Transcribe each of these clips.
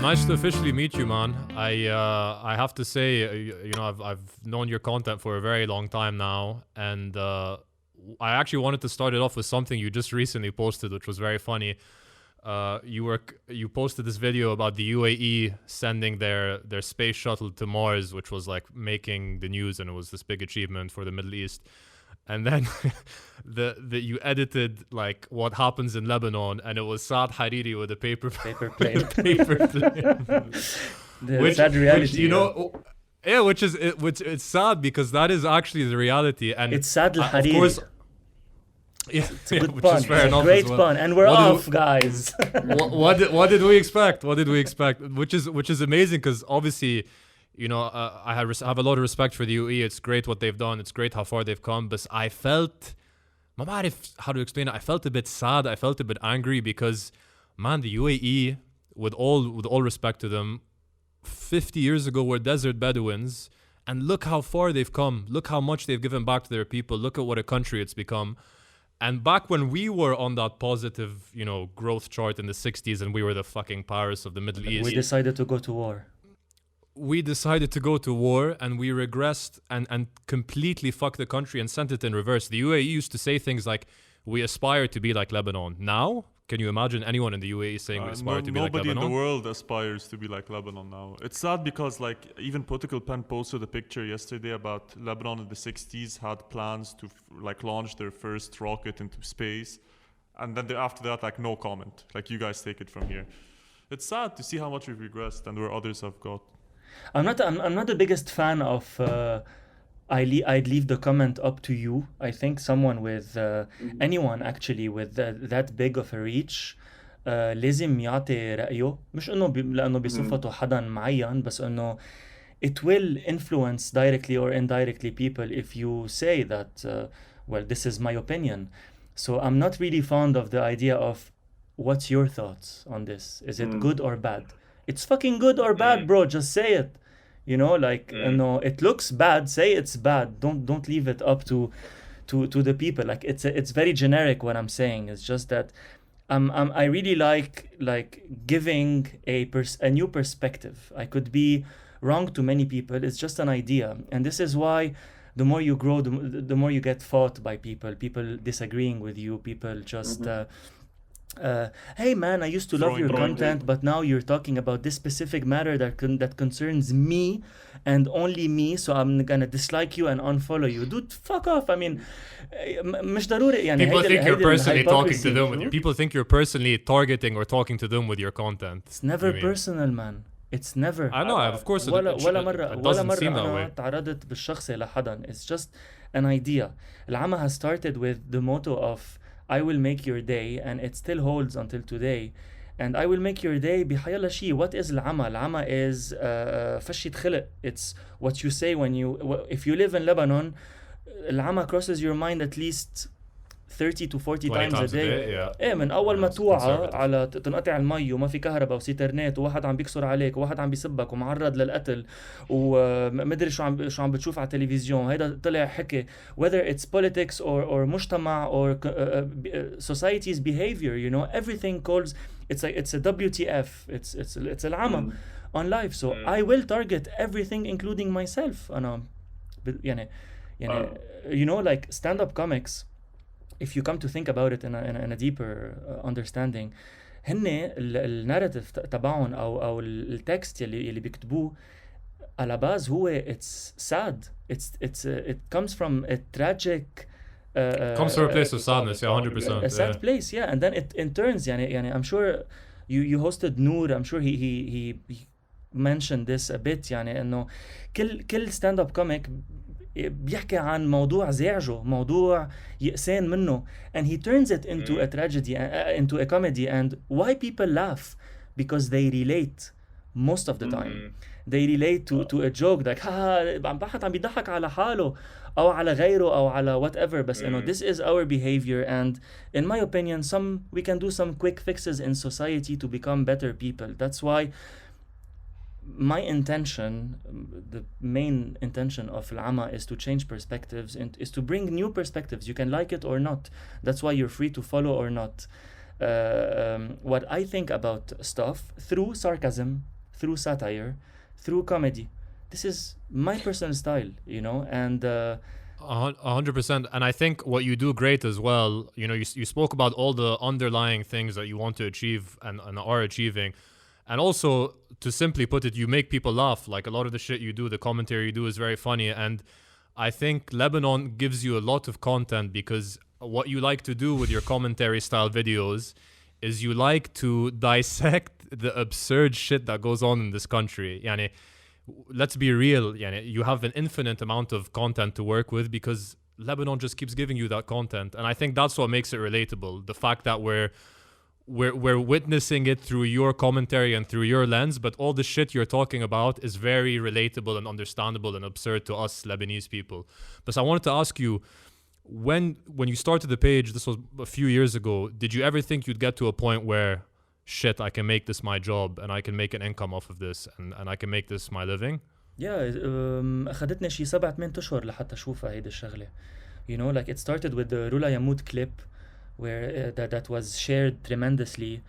nice to officially meet you, man. I have to say, I've known your content for a very long time now, and I actually wanted to start it off with something you just recently posted, which was very funny. You posted this video about the UAE sending their space shuttle to Mars, which was like making the news, and it was this big achievement for the Middle East. And then you edited like what happens in Lebanon, and it was Saad Hariri with a paper plane. The sad reality. Which it's sad because that is actually the reality, and it's Saad Hariri. Of course, it's a good pun. It's a great pun, and we're off, guys. What did we expect? Which is amazing because obviously, I have a lot of respect for the UAE. It's great what they've done. It's great how far they've come. But I felt, ما بعرف how to explain it. I felt a bit sad. I felt a bit angry because, man, the UAE, with all respect to them, 50 years ago were desert Bedouins, and look how far they've come. Look how much they've given back to their people. Look at what a country it's become. And back when we were on that positive, growth chart in the 60s, and we were the fucking Paris of the Middle East, we decided to go to war. We decided to go to war, and we regressed and completely fucked the country and sent it in reverse. The UAE used to say things like, we aspire to be like Lebanon. Now, can you imagine anyone in the UAE saying we aspire to be like Lebanon? Nobody in the world aspires to be like Lebanon now. It's sad because even Political Pen posted a picture yesterday about Lebanon in the 60s had plans to launch their first rocket into space. And then after that, no comment. You guys take it from here. It's sad to see how much we've regressed and where others have got. I'm not the biggest fan of I'd leave the comment up to you. I think someone with anyone actually with that big of a reach لازم يعطي رأيه. مش لأنه بصفته حدا معين, بس إنه it will influence directly or indirectly people if you say that well, this is my opinion. So I'm not really fond of the idea of what's your thoughts on this? Is it good or bad? It's fucking good or bad, bro. Just say it. It looks bad. Say it's bad. Don't leave it up to the people. It's very generic what I'm saying. It's just that I really like giving a new perspective. I could be wrong to many people. It's just an idea, and this is why the more you grow, the more you get fought by people disagreeing with you, people just. Hey man, I used to love your content, but now you're talking about this specific matter that concerns me and only me, so I'm gonna dislike you and unfollow you. Dude, fuck off. I mean, مش ضروري يعني. People think you're personally talking to them. People think you're personally targeting or talking to them with your content. It's never personal, man. It's never. I know, of course. ولا مرة أنا تعرضت بالشخصي لحدا. It's just an idea. العمى has started with the motto of I will make your day, and it still holds until today. And I will make your day بحيالله شيء. What is العمى? العمى is فشة خلق. It's what you say if you live in Lebanon, العمى crosses your mind at least 30 to 40 times a day. Yeah. من أول ما توعى على تنقطع المي وما في كهرباء وسيترنت وواحد عم بيكسر عليك وواحد عم بيسبك ومعرض للقتل ومدري شو عم بتشوف على التلفزيون. هيدا طلع حكي. Whether it's politics or مجتمع or society's behavior, everything calls. It's a WTF. It's العمى on life. So I will target everything, including myself. أنا يعني like stand-up comics. If you come to think about it in a deeper understanding, هن الناريتيف تبعهم او التكست اللي بيكتبوه على باز هو it's sad. It comes from a tragic comes from a place of sadness, 100%. A sad place, and then it turns يعني I'm sure you hosted Noor. I'm sure he mentioned this a bit يعني انه كل stand up comic بيحكي عن موضوع زعجه, موضوع يأسان منه, and he turns it into a tragedy, into a comedy. And why people laugh? Because they relate most of the time. They relate to a joke like عم بيضحك على حاله أو على غيره أو على whatever. بس this is our behavior, and in my opinion we can do some quick fixes in society to become better people. That's why my intention, the main intention of Al-Ama is to change perspectives and is to bring new perspectives. You can like it or not. That's why you're free to follow or not. what I think about stuff through sarcasm, through satire, through comedy. This is my personal style, you know, and 100%. And I think what you do great as well, you know, you spoke about all the underlying things that you want to achieve and are achieving. And also, to simply put it, you make people laugh. Like a lot of the shit you do, the commentary you do is very funny. And I think Lebanon gives you a lot of content because what you like to do with your commentary style videos is you like to dissect the absurd shit that goes on in this country. Yani, let's be real, yani, you have an infinite amount of content to work with because Lebanon just keeps giving you that content. And I think that's what makes it relatable. The fact that we're witnessing it through your commentary and through your lens, but all the shit you're talking about is very relatable and understandable and absurd to us Lebanese people. But I wanted to ask you, when you started the page, this was a few years ago, did you ever think you'd get to a point where shit, I can make this my job and I can make an income off of this and I can make this my living? أخذتني شي 7-8 أشهر لحتى أشوفها هيدي الشغلة. You know, like it started with the Rula Yamut clip where that was shared tremendously.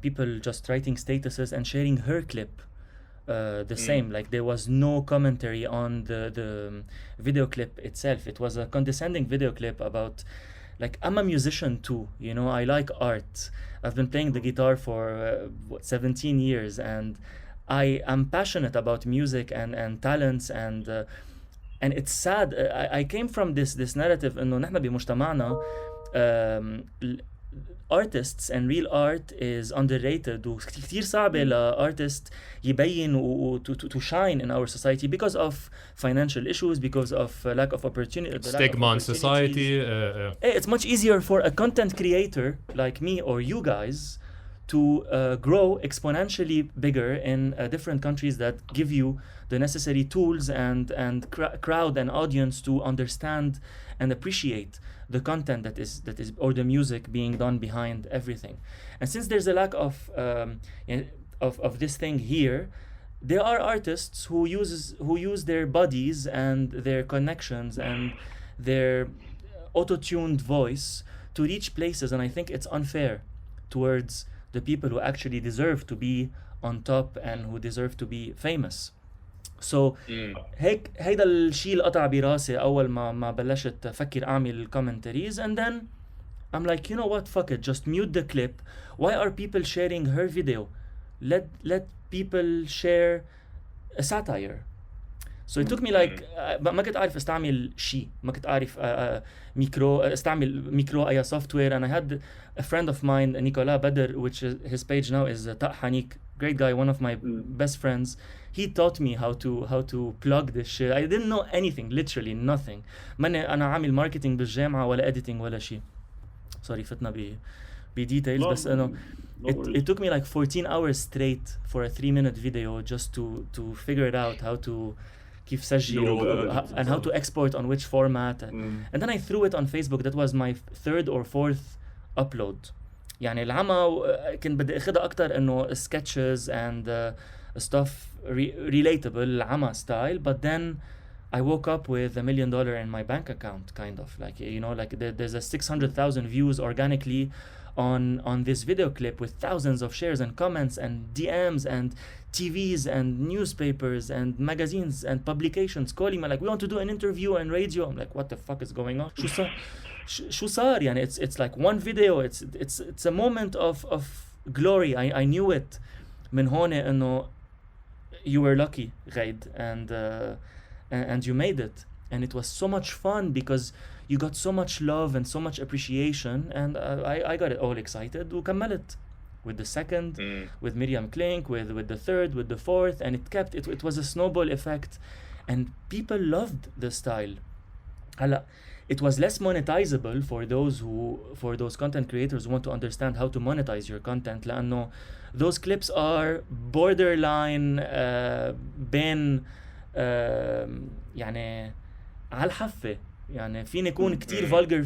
People just writing statuses and sharing her clip. The same, like there was no commentary on the video clip itself. It was a condescending video clip about, like, I'm a musician too, you know, I like art. I've been playing the guitar for 17 years and I am passionate about music and talents and it's sad. I came from this narrative إنه نحن بمجتمعنا artists and real art is underrated وكتير صعبة لارتست يبين to shine in our society because of financial issues, because of lack of opportunity, stigma in society. It's much easier for a content creator like me or you guys to grow exponentially bigger in different countries that give you the necessary tools and crowd and audience to understand and appreciate the content that is or the music being done behind everything. And since there's a lack of this thing here, there are artists who use their bodies and their connections and their auto-tuned voice to reach places, and I think it's unfair towards the people who actually deserve to be on top and who deserve to be famous. So هيك هيدا الشيء اللي قطع براسي أول ما بلشت أفكر أعمل commentaries, and then I'm like, you know what, fuck it, just mute the clip. Why are people sharing her video? Let people share a satire. So it took me like ما كنت أعرف استعمل شيء، ما كنت أعرف استعمل ميكرو أي software. And I had a friend of mine, Nicolas Badr, which is, his page now is طق حنيك, great guy, one of my best friends. He taught me how to plug this shit. I didn't know anything, literally nothing. أنا عامل marketing بالجامعة ولا editing ولا شيء. Sorry فتنا details بس إنه it took me like 14 hours straight for a 3-minute video just to figure it out, how to كيف سجل and how to export on which format. And then I threw it on Facebook. That was my 3rd or 4th upload. يعني العمى كنت بدي اخدها اكتر انه sketches and stuff relatable العمى style, but then I woke up with $1 million in my bank account, kind of like, you know, like there's a 600,000 views organically on this video clip with thousands of shares and comments and DMs and TVs and newspapers and magazines and publications calling me like, we want to do an interview and radio. I'm like, what the fuck is going on? شو صار يعني? It's like one video. It's a moment of glory. I knew it من هون إنه you were lucky, Ghayd, and you made it, and it was so much fun because you got so much love and so much appreciation, and I got it all excited وكملت with the second, with Miriam Klink, with the third, with the fourth, and it was a snowball effect, and people loved the style. هلا it was less monetizable for those content creators who want to understand how to monetize your content, لأنه those clips are borderline بين يعني على الحافة، يعني فيني يكون كتير vulgar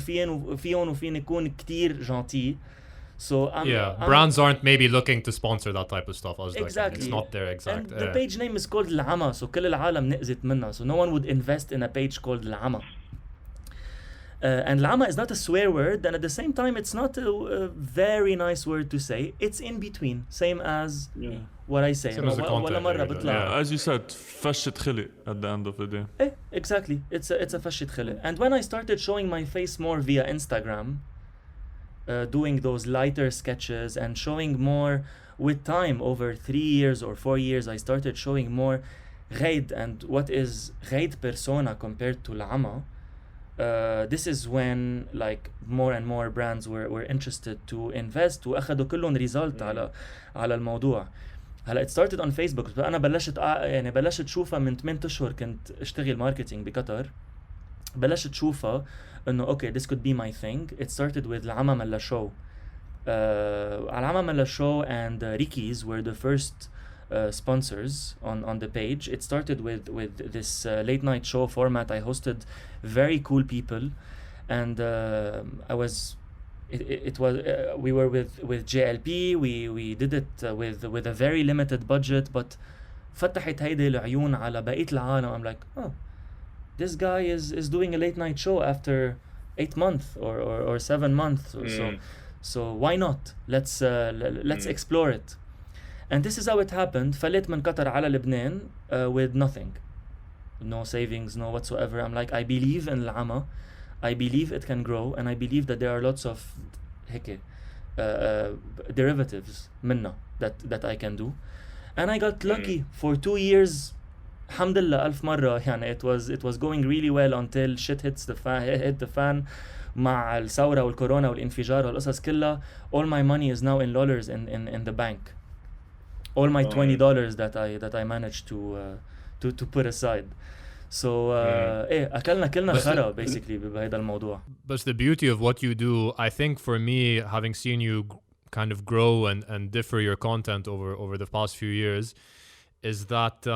فيهم وفيني يكون كتير gentil. So brands aren't maybe looking to sponsor that type of stuff. Exactly. It's not their exact. And the page name is called العمى, so كل العالم نقزت منها, so no one would invest in a page called العمى. And lama is not a swear word, and at the same time, it's not a very nice word to say. It's in between, same as what I say. Same as the content, مرة yeah. بطلع. As you said, فشت خلق at the end of the day. Exactly. It's a فشة خلق. And when I started showing my face more via Instagram, doing those lighter sketches and showing more with time, over 3 years or 4 years, I started showing more Ghayd and what is Ghayd persona compared to Lama. This is when like more and more brands were interested to invest واخذوا كلهم result على الموضوع. هلا it started on Facebook, but انا بلشت شوفها من 8 اشهر. كنت اشتغل ماركتينج بقطر. بلشت شوفها انه okay, this could be my thing. It started with العمى ملا show. العمى ملا show and Ricky's were the first sponsors on the page. It started with this late night show format. I hosted very cool people, and we were with JLP. We did it with a very limited budget, but فتحت هيدي العيون على بقية العالم. I'm like, oh, this guy is doing a late night show after 8 months or 7 months. So why not? Let's explore it. And this is how it happened. فلت من قطر على لبنان with nothing. No savings, no whatsoever. I'm like, I believe in العمى. I believe it can grow, and I believe that there are lots of هيك derivatives منها that I can do. And I got lucky for 2 years. الحمد لله ألف مرة. يعني it was going really well until shit hit the fan. مع الثورة والكورونا والانفجار والقصص كلها. All my money is now in dollars in the bank. All my $20 that I managed to put aside. So أكلنا كلنا خرا basically بهذا الموضوع. But the beauty of what you do, I think for me, having seen you kind of grow and differ your content over the past few years, is that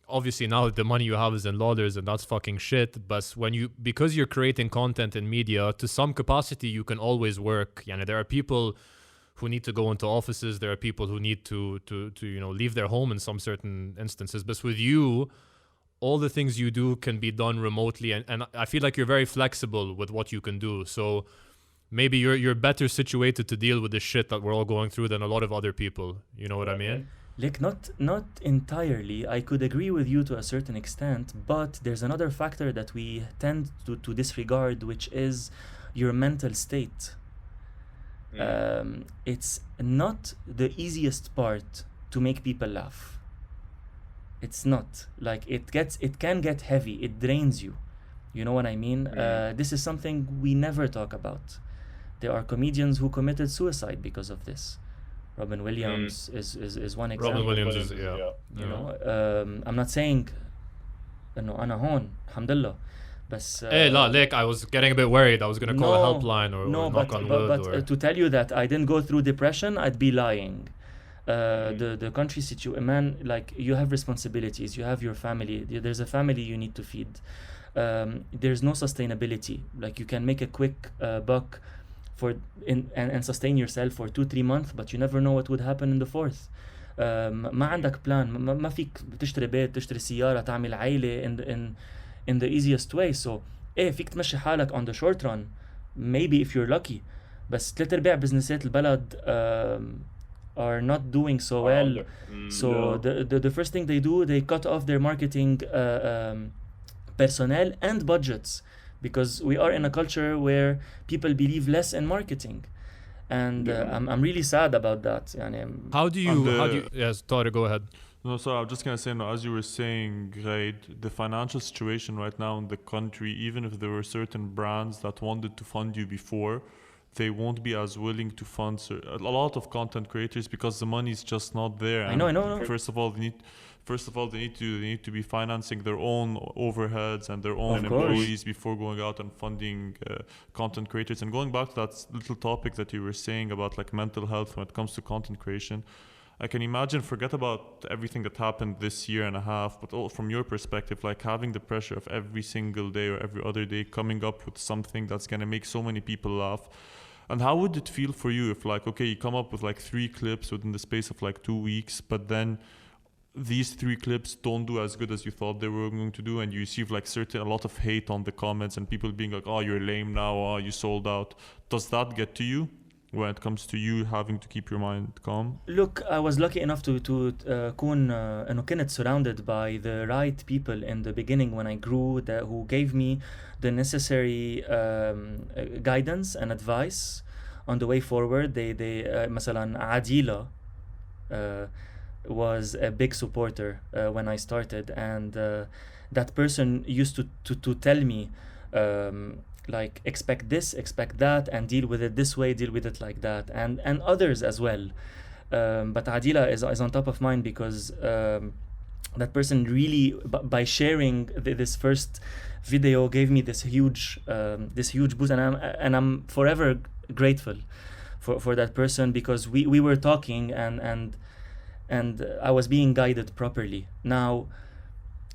obviously now the money you have is in dollars and that's fucking shit. But because you're creating content in media, to some capacity you can always work. Yani there are people who need to go into offices. There are people who need to leave their home in some certain instances. But with you, all the things you do can be done remotely, and I feel like you're very flexible with what you can do. So maybe you're better situated to deal with the shit that we're all going through than a lot of other people. You know what I mean? Like not entirely. I could agree with you to a certain extent, but there's another factor that we tend to disregard, which is your mental state. It's not the easiest part to make people laugh. It's not. Like it can get heavy. It drains you. You know what I mean? This is something we never talk about. There are comedians who committed suicide because of this. Robin Williams is one example. Robin Williams is You know, I'm not saying إنه أنا هون الحمد لله. بس hey, لا, like I was getting a bit worried. I was gonna call a helpline or knock on wood. But to tell you that I didn't go through depression, I'd be lying. The country situation, man, like you have responsibilities, you have your family, there's a family you need to feed. There's no sustainability. Like you can make a quick buck and sustain yourself for 2-3 months, but you never know what would happen in the fourth. ما عندك plan. ما فيك تشتري بيت، تشتري سيارة، تعمل عائلة in the easiest way. So فيك تمشي حالك on the short run, maybe if you're lucky. بس 3/4 بزنسات البلد are not doing so well. So the first thing they do, they cut off their marketing personnel and budgets, because we are in a culture where people believe less in marketing, and I'm really sad about that. يعني, how do you yes, Tariq, go ahead. No, sorry, I'm just gonna say, no, as you were saying, Ghayd, the financial situation right now in the country, even if there were certain brands that wanted to fund you before, they won't be as willing to fund a lot of content creators because the money is just not there. I know. First of all, they need to be financing their own overheads and their own employees before going out and funding content creators. And going back to that little topic that you were saying about like mental health when it comes to content creation, I can imagine, forget about everything that happened this year and a half, but all from your perspective, like having the pressure of every single day or every other day coming up with something that's going to make so many people laugh. And how would it feel for you if, like, okay, you come up with like 3 clips within the space of like 2 weeks, but then these 3 clips don't do as good as you thought they were going to do, and you receive like a lot of hate on the comments and people being like, oh, you're lame now, oh, you sold out. Does that get to you when it comes to you having to keep your mind calm? Look, I was lucky enough to كون إنه كنت surrounded by the right people in the beginning when I grew, who gave me the necessary guidance and advice on the way forward. They مثلا عاديلة was a big supporter when I started, and that person used to tell me like, expect this, expect that, and deal with it this way, deal with it like that, and others as well. But Adila is on top of mine because that person really, by sharing this first video, gave me this huge boost, and I'm forever grateful for that person, because we were talking and I was being guided properly. Now,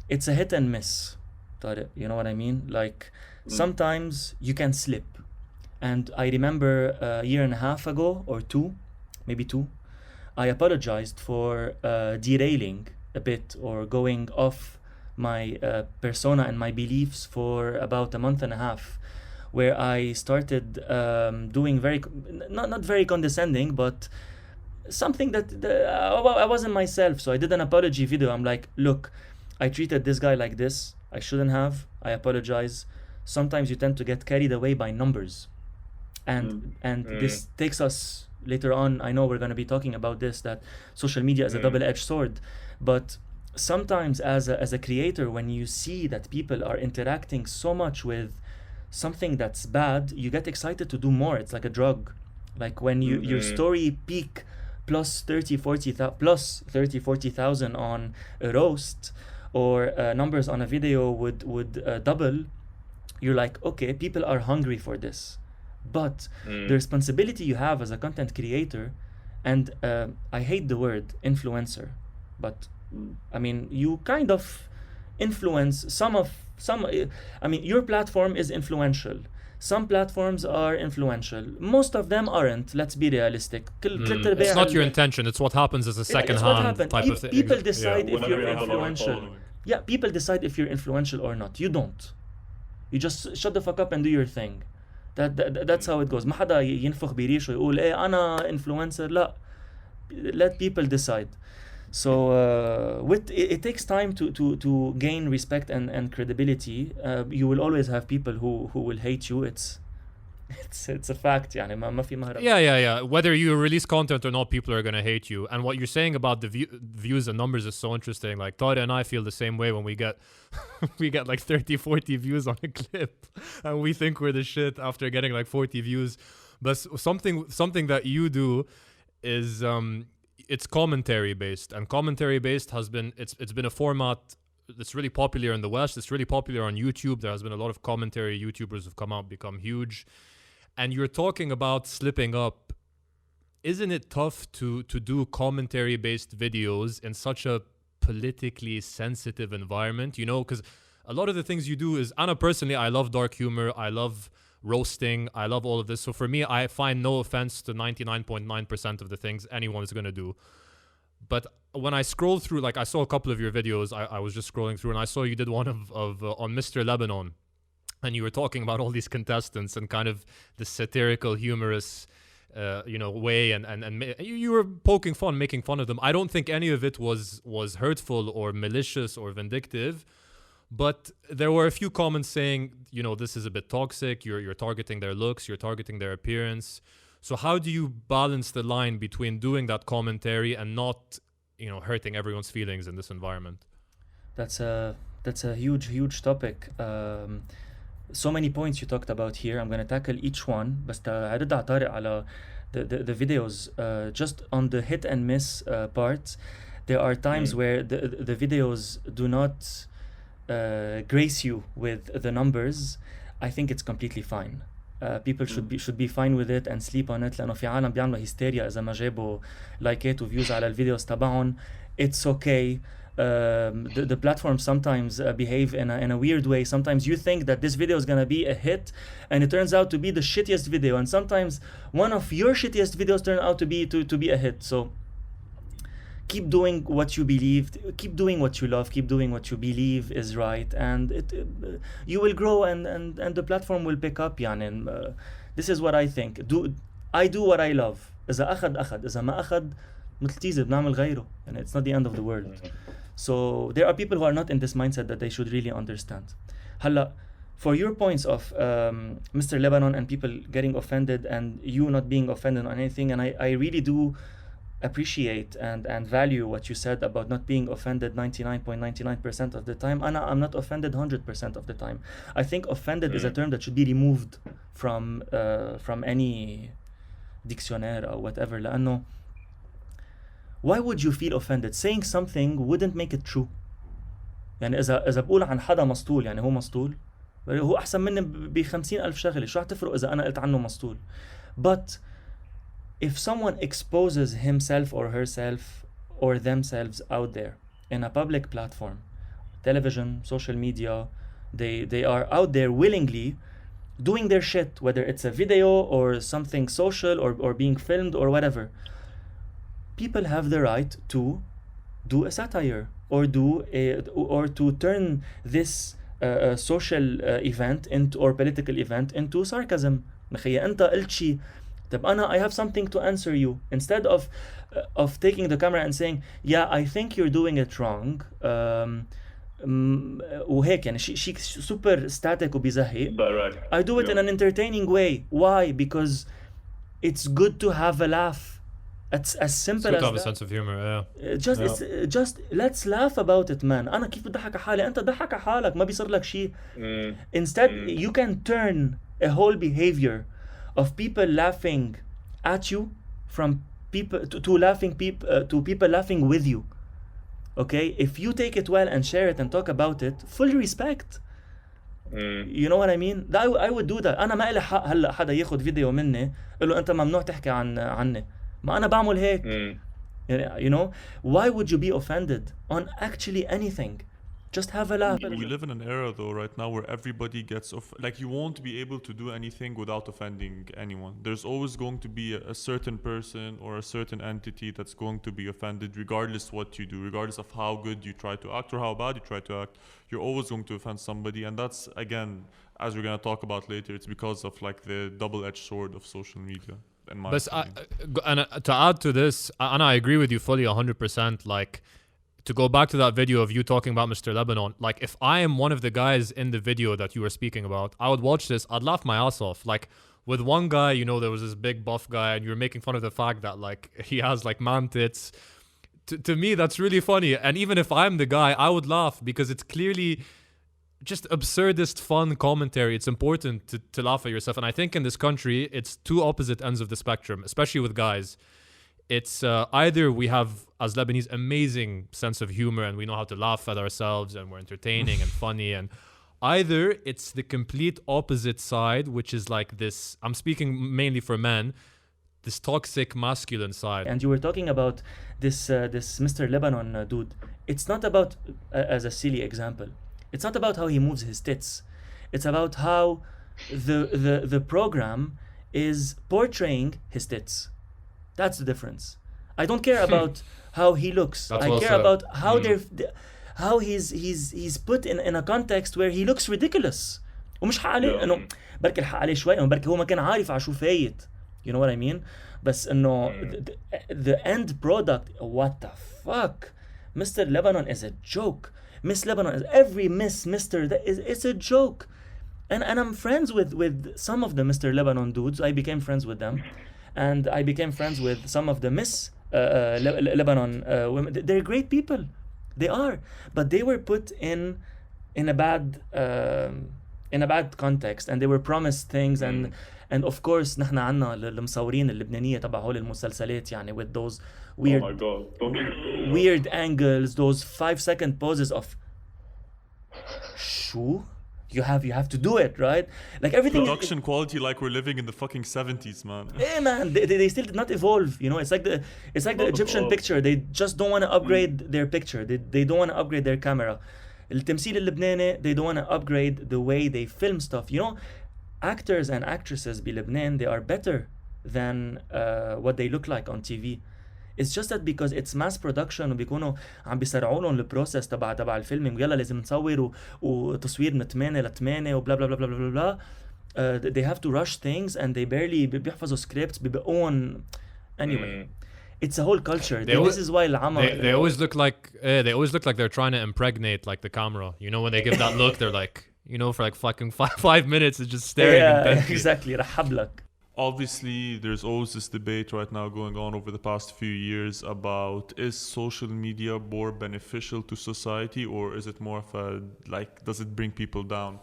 it's a hit and miss, Tariq, you know what I mean? Like, sometimes you can slip. And I remember a year and a half ago, or maybe two, I apologized for derailing a bit or going off my persona and my beliefs for about a month and a half, where I started doing not very condescending, but something that I wasn't myself. So I did an apology video. I'm like, look, I treated this guy like this. I shouldn't have. I apologize. Sometimes you tend to get carried away by numbers. And this takes us later on. I know we're going to be talking about this, that social media is a double-edged sword. But sometimes as a creator, when you see that people are interacting so much with something that's bad, you get excited to do more. It's like a drug. Like when your story peak plus 40,000 on a roast, or numbers on a video would double, you're like, okay, people are hungry for this. But the responsibility you have as a content creator, and I hate the word influencer, but I mean, you kind of influence your platform is influential. Some platforms are influential. Most of them aren't. Let's be realistic. It's not your intention. It's what happens as a second-hand type of thing. People decide if you're influential. Yeah, people decide if you're influential or not. You don't. You just shut the fuck up and do your thing. That's how it goes. ما حدا ينفخ بريشه ويقول إيه أنا influencer. لا. Let people decide. So it takes time to gain respect and credibility. You will always have people who will hate you. It's a fact. يعني ما في مهرب. Yeah. Whether you release content or not, people are gonna hate you. And what you're saying about the views and numbers is so interesting. Like Tariq and I feel the same way when we get like 30, 40 views on a clip, and we think we're the shit after getting like 40 views. But something that you do is it's commentary based, and commentary based has been it's been a format that's really popular in the West. It's really popular on YouTube. There has been a lot of commentary YouTubers who've come out, become huge. And you're talking about slipping up. Isn't it tough to do commentary based videos in such a politically sensitive environment? You know, because a lot of the things you do is, Anna personally, I love dark humor. I love roasting. I love all of this. So for me, I find no offense to 99.9% of the things anyone is going to do. But when I scroll through, like I saw a couple of your videos, I was just scrolling through, and I saw you did one of on Mr. Lebanon, and you were talking about all these contestants and kind of the satirical, humorous, way, and you were poking fun, making fun of them. I don't think any of it was hurtful or malicious or vindictive. But there were a few comments saying, this is a bit toxic. You're targeting their looks. You're targeting their appearance. So how do you balance the line between doing that commentary and not, hurting everyone's feelings in this environment? That's a huge topic. So many points you talked about here. I'm going to tackle each one. بس هرد على طارق على the videos. Just on the hit and miss part, there are times where the videos do not grace you with the numbers. I think it's completely fine. People should be fine with it and sleep on it, لأنه في عالم بيعملوا هيستيريا إذا ما جابوا لايكات وفيوز على الفيديوز تبعهم. It's okay. The platforms sometimes behave in a weird way. Sometimes you think that this video is gonna be a hit, and it turns out to be the shittiest video. And sometimes one of your shittiest videos turn out to be a hit. So keep doing what you believe, keep doing what you love, keep doing what you believe is right, and you will grow, and the platform will pick up. يعني this is what I think. I do what I love. إذا أخذ إذا ما أخذ مثل تيزر بنعمل غيره. And it's not the end of the world. So there are people who are not in this mindset that they should really understand. هلا for your points of Mr. Lebanon and people getting offended and you not being offended on anything, and I really do appreciate and value what you said about not being offended 99.99% of the time. I'm not offended 100% of the time. I think offended is a term that should be removed from any dictionary or whatever. لأنه why would you feel offended? Saying something wouldn't make it true. يعني إذا بقول عن حدا مسطول يعني هو مسطول، هو أحسن مني ب50,000 شغلة، شو هتفرق إذا أنا قلت عنه مسطول؟ But if someone exposes himself or herself or themselves out there in a public platform, television, social media, they are out there willingly doing their shit, whether it's a video or something social or being filmed or whatever. People have the right to do a satire or to turn this social event into or political event into sarcasm. نخيل أنت قلت شيء، طب أنا I have something to answer you, instead of taking the camera and saying yeah I think you're doing it wrong وهيك يعني شيء super static وبيزهق. I do it in an entertaining way. Why? Because it's good to have a laugh. It's as simple as to have that. a sense of humor. Yeah. Just let's laugh about it, man. أنا كيف بدي أضحك على حالي، أنت ضحك على حالك، ما بيصير لك شيء. Instead you can turn a whole behavior of people laughing at you from people to people laughing with you. Okay, if you take it well and share it and talk about it, full respect. You know what I mean? I would do that. أنا ما إلي حق هلا حدا ياخد فيديو مني قل له أنت ممنوع تحكي عني. ما أنا بعمل هيك. You know, why would you be offended on actually anything? Just have a laugh. We live in an era though right now where everybody gets like you won't be able to do anything without offending anyone. There's always going to be a certain person or a certain entity that's going to be offended regardless what you do, regardless of how good you try to act or how bad you try to act. You're always going to offend somebody, and that's, again, as we're going to talk about later, it's because of like the double-edged sword of social media. But and to add to this, and I agree with you fully 100%, like to go back to that video of you talking about Mr. Lebanon, like if I am one of the guys in the video that you were speaking about, I would watch this, I'd laugh my ass off. Like with one guy, you know, there was this big buff guy and you were making fun of the fact that like he has like man tits. To me, that's really funny. And even if I'm the guy, I would laugh because it's clearly just absurdist fun commentary. It's important to laugh at yourself. And I think in this country, it's two opposite ends of the spectrum, especially with guys. It's either we have, as Lebanese, amazing sense of humor and we know how to laugh at ourselves and we're entertaining and funny, and either it's the complete opposite side, which is like this, I'm speaking mainly for men, this toxic masculine side. And you were talking about this Mr. Lebanon dude. It's not about, as a silly example, it's not about how he moves his tits. It's about how the program is portraying his tits. That's the difference. I don't care about how he looks. I care about how how he's put in a context where he looks ridiculous. ومش حق عليه انه بركي الحق عليه شوي، بركي هو ما كان عارف على شو فايت. You know what I mean? بس انه the end product, what the fuck? Mr. Lebanon is a joke. Miss Lebanon is every Mr. That it's a joke. And I'm friends with some of the Mr. Lebanon dudes. I became friends with them. And I became friends with some of the Miss Lebanon women. They're great people. They are. But they were put in a bad context, and they were promised things, and of course نحن عنا المصورين اللبنانية تبع هول المسلسلات يعني with those weird weird angles, those 5-second poses of شو you have to do it right, like everything production quality, like we're living in the fucking 70s, man. Hey man, they still did not evolve, you know. It's like the Egyptian picture. They just don't want to upgrade their picture. They don't want to upgrade their camera. التمثيل اللبناني, they don't want to upgrade the way they film stuff, you know. Actors and actresses in Lebanon, they are better than what they look like on TV. It's just that because it's mass production وبيكونوا عم بيسرعوا لهم البروسيس تبع الفيلمينج ويلا لازم نصور وتصوير من 8 ل 8 وبلا بلا بلا بلا بلا بلا. They have to rush things and they barely بيحفظوا scripts بيبقون anyway. It's a whole culture. This is why they always look like they're trying to impregnate like the camera. You know, when they give that look, they're like, you know, for like fucking 5 minutes, it's just staring. Yeah, exactly. رحب لك. Obviously, there's always this debate right now going on over the past few years about, is social media more beneficial to society, or is it more of a, like, does it bring people down?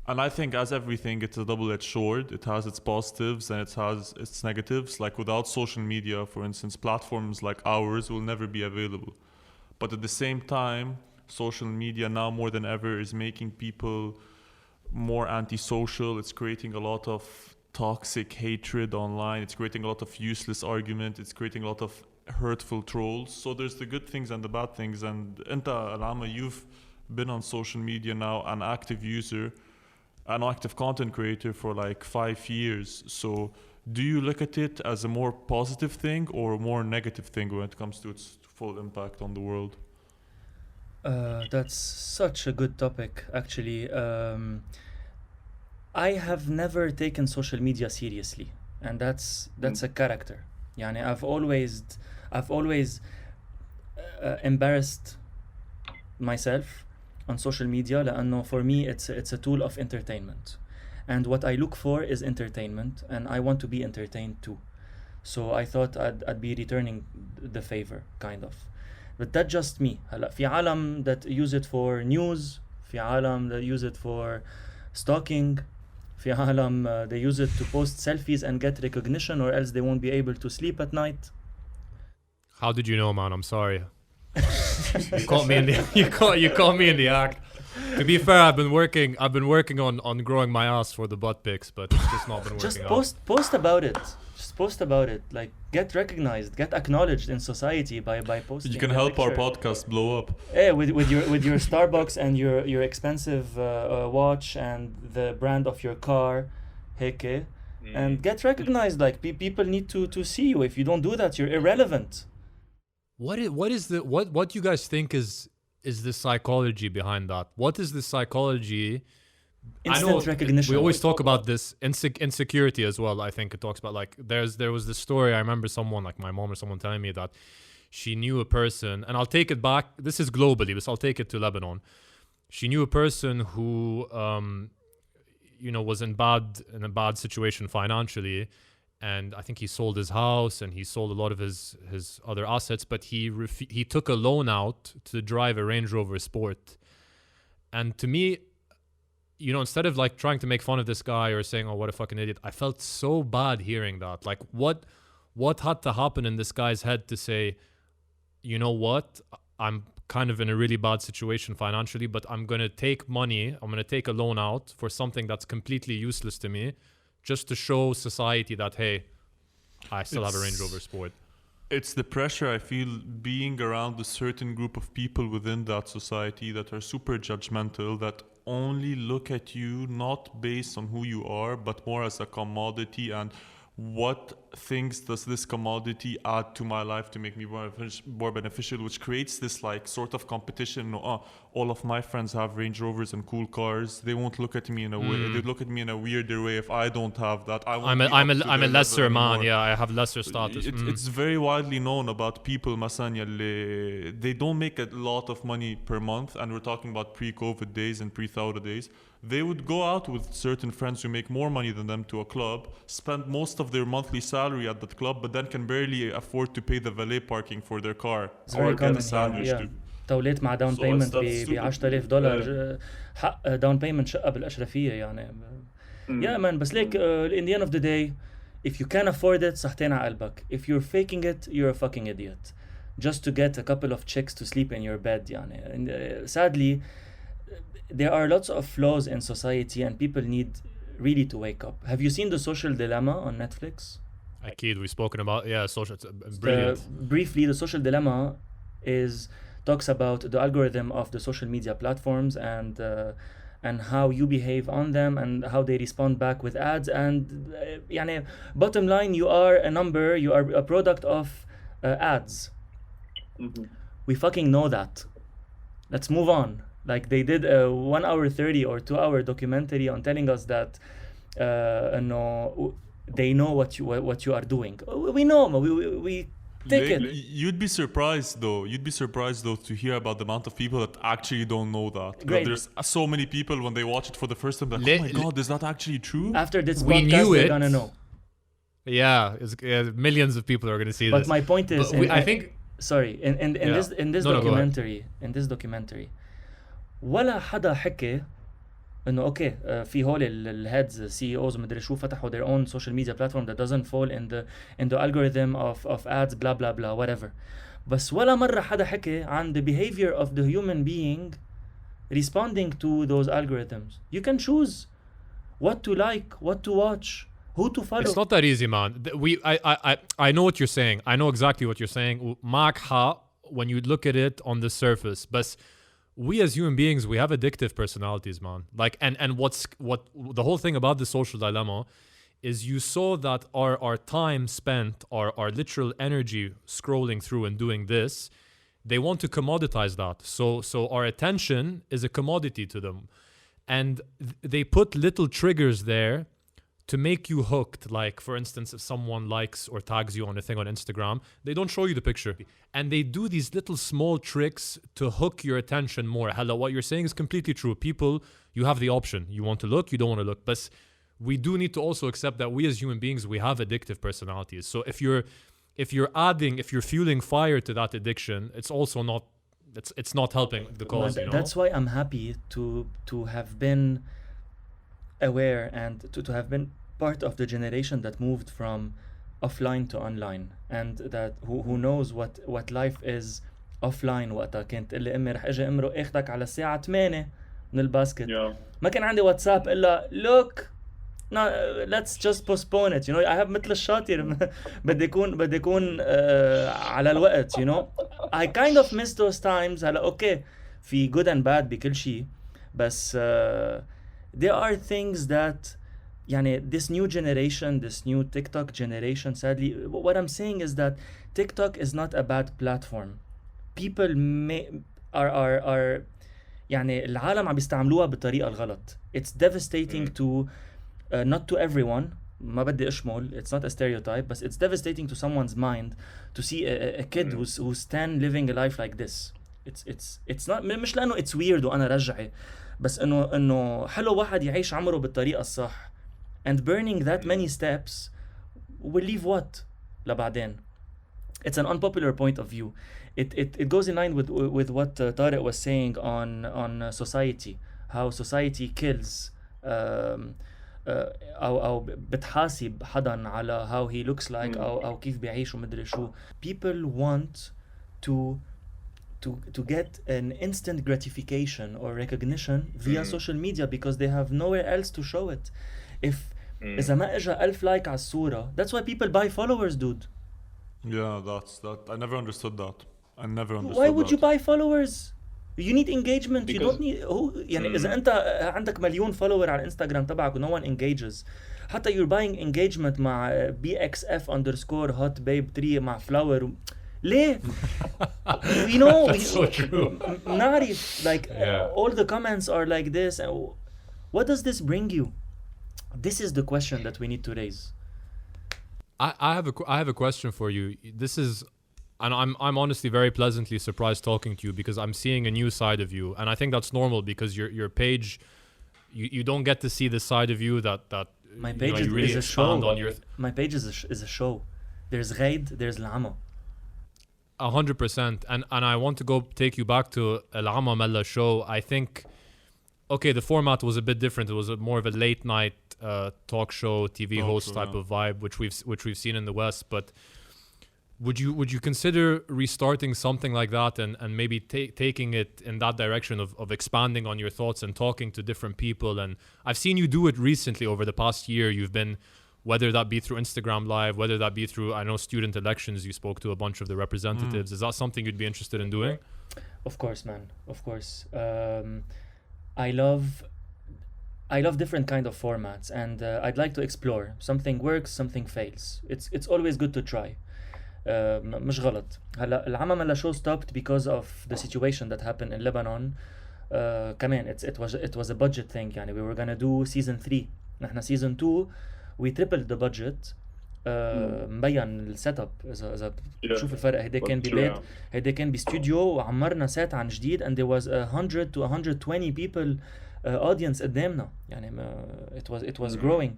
And I think, as everything, it's a double-edged sword. It has its positives and it has its negatives. Like, without social media, for instance, platforms like ours will never be available. But at the same time, social media now more than ever is making people more antisocial. It's creating a lot of toxic hatred online. It's creating a lot of useless argument. It's creating a lot of hurtful trolls. So there's the good things and the bad things. And Inta Alama, you've been on social media now, an active user, an active content creator for like 5 years. So do you look at it as a more positive thing or a more negative thing when it comes to its full impact on the world? That's such a good topic, actually. I have never taken social media seriously, and that's a character. Yani I've always embarrassed myself on social media لأنه for me it's a tool of entertainment, and what I look for is entertainment, and I want to be entertained too. So I thought I'd be returning the favor, kind of. But that's just me. هلا في عالم that use it for news, في عالم that use it for stalking, في عالم they use it to post selfies and get recognition, or else they won't be able to sleep at night. How did you know, man? I'm sorry. You caught me in the you caught me in the act. To be fair, I've been working on growing my ass for the butt pics, but it's just not been working just post about it. Just post about it. Like, get recognized, get acknowledged in society by posting. You can help our podcast blow up. Yeah, with your Starbucks and your expensive watch and the brand of your car, هيك, and get recognized. Like, people need to see you. If you don't do that, you're irrelevant. What you guys think is the psychology behind that? What is the psychology? Instant recognition. We always talk about this insecurity as well. I think it talks about, like, there was this story. I remember someone, like my mom or someone, telling me that she knew a person, and I'll take it back. This is globally, but I'll take it to Lebanon. She knew a person who, was in a bad situation financially, and I think he sold his house and he sold a lot of his other assets, but he took a loan out to drive a Range Rover Sport. And to me, instead of like trying to make fun of this guy or saying, oh, what a fucking idiot, I felt so bad hearing that. Like, what had to happen in this guy's head to say, you know what, I'm kind of in a really bad situation financially, but I'm going to take money, I'm going to take a loan out for something that's completely useless to me, just to show society that, hey, I still have a Range Rover Sport. It's the pressure I feel being around a certain group of people within that society that are super judgmental, that only look at you not based on who you are, but more as a commodity, and what things does this commodity add to my life to make me more beneficial, which creates this like sort of competition. All of my friends have Range Rovers and cool cars. They won't look at me in a way. They look at me in a weirder way if I don't have that. I'm a lesser man. Yeah, I have lesser status. It's very widely known about people مثلا يلي they don't make a lot of money per month, and we're talking about pre-COVID days and pre-Fawda days. They would go out with certain friends who make more money than them to a club, spend most of their monthly salary at that club, but then can barely afford to pay the valet parking for their car or get a sandwich too. توليت مع داون بيمنت ب $10,000 حق داون بيمنت شقه بالاشرفيه يعني. Yeah man, بس ليك in the end of the day, if you can afford it صحتين على قلبك. If you're faking it, you're a fucking idiot just to get a couple of chicks to sleep in your bed يعني. And, sadly, there are lots of flaws in society and people need really to wake up. Have you seen The Social Dilemma on Netflix? Akid, we've spoken about, social, brilliant. Briefly, The Social Dilemma talks about the algorithm of the social media platforms and how you behave on them and how they respond back with ads. And bottom line, you are a number, you are a product of ads. Mhm. We fucking know that. Let's move on. Like they did a 1 hour 30 or 2 hour documentary on telling us that no, they know what you are doing. We know, we take Like, it. you'd be surprised though. You'd be surprised though to hear about the amount of people that actually don't know that. That Great. there's so many people when they watch it for the first time, like, Le- oh my god, is that actually true? After this We podcast, knew they're it. gonna know. Yeah, millions of people are going to see But this. my point is, But I think sorry, in Yeah. this No, go ahead. documentary ولا حدا حكى انه اوكي في هول الهيدز سي اوز مدري شو فتحوا their own social media platform that doesn't fall in the algorithm of ads blah blah blah whatever. بس ولا مرة حدا حكى عن the behavior of the human being responding to those algorithms. You can choose what to like, what to watch, who to follow. it's not that easy, man. I know what you're saying. I know exactly what you're saying. معك حق when you look at it on the surface. But we as human beings, we have addictive personalities, man. Like, and what the whole thing about the social dilemma is you saw that our time spent, our literal energy scrolling through and doing this, they want to commoditize that. So our attention is a commodity to them. And they put little triggers there to make you hooked. Like, for instance, if someone likes or tags you on a thing on Instagram, they don't show you the picture. And they do these little small tricks to hook your attention more. Hello, what you're saying is completely true. People, you have the option. You want to look, you don't want to look. But we do need to also accept that we as human beings, we have addictive personalities. So if you're fueling fire to that addiction, it's also not, it's not helping the cause, you know? That's why I'm happy to have been aware and to have been part of the generation that moved from offline to online, and that who knows what life is offline. وقتها كانت تقول لي امي رح اجي امرق اخذك على الساعه 8 من الباسكت. Yeah. ما كان عندي واتساب الا look no, let's just postpone it, you know. I have مثل الشاطر بدي يكون على الوقت, you know. I kind of miss those times. هلا اوكي في good and bad بكل شيء, بس there are things that يعني this new generation, this new TikTok generation, sadly, what I'm saying is that TikTok is not a bad platform. People are يعني العالم عم بيستعملوها بالطريقة الغلط. It's devastating to not to everyone. ما بدي اشمل, it's not a stereotype, but it's devastating to someone's mind to see a kid who's 10 living a life like this. It's not, مش لأنه it's weird وأنا رجعي, بس إنه حلو واحد يعيش عمره بالطريقة الصح. And burning that many steps will leave what لبعدين. It's an unpopular point of view. It goes in line with what Tariq was saying on society, how society kills أو بتحاسب حدا على how he looks like أو كيف بيعيش ومدري شو. People want to get an instant gratification or recognition via social media because they have nowhere else to show it. If إذا ما إجا 1000 لايك على الصورة, that's why people buy followers, dude. Yeah, that's that. I never understood that. I never understood Why would that. you buy followers? You need engagement. You Because- don't need يعني إذا أنت عندك مليون follower على الانستغرام تبعك no one engages, حتى you're buying engagement مع BXF_hotbabe3 مع flower ليه؟ You know, That's so true. نعرف like Yeah. all the comments are like this. What does this bring you? This is the question that we need to raise. I have a question for you. This is, and I'm honestly very pleasantly surprised talking to you because I'm seeing a new side of you, and I think that's normal because your page, you don't get to see the side of you that My page you really is a expand show. on your. My page is a show. There's Ghayd, there's Lama. 100%, and I want to go take you back to Al Amma Mella show. I think, okay, the format was a bit different. It was more of a late night talk show, TV host show, type yeah. of vibe, which we've seen in the West. But would you consider restarting something like that and maybe taking it in that direction of expanding on your thoughts and talking to different people? And I've seen you do it recently over the past year. You've been, whether that be through Instagram Live, whether that be through, I know, student elections, you spoke to a bunch of the representatives. Is that something you'd be interested in doing? Of course, man. Of course. I love different kind of formats, and I'd like to explore. Something works, something fails. It's always good to try. مش غلط. هلا العمى ملا show stopped because of the situation that happened in Lebanon. كمان it was a budget thing. يعني we were gonna do season 3. نحن season 2 we tripled the budget. مبين السيت اب اذا بتشوف الفرق. هيدا كان ببيت، هيدا كان باستوديو وعمرنا سات عن جديد and there was 100 to 120 people audience قدامنا. يعني it was growing.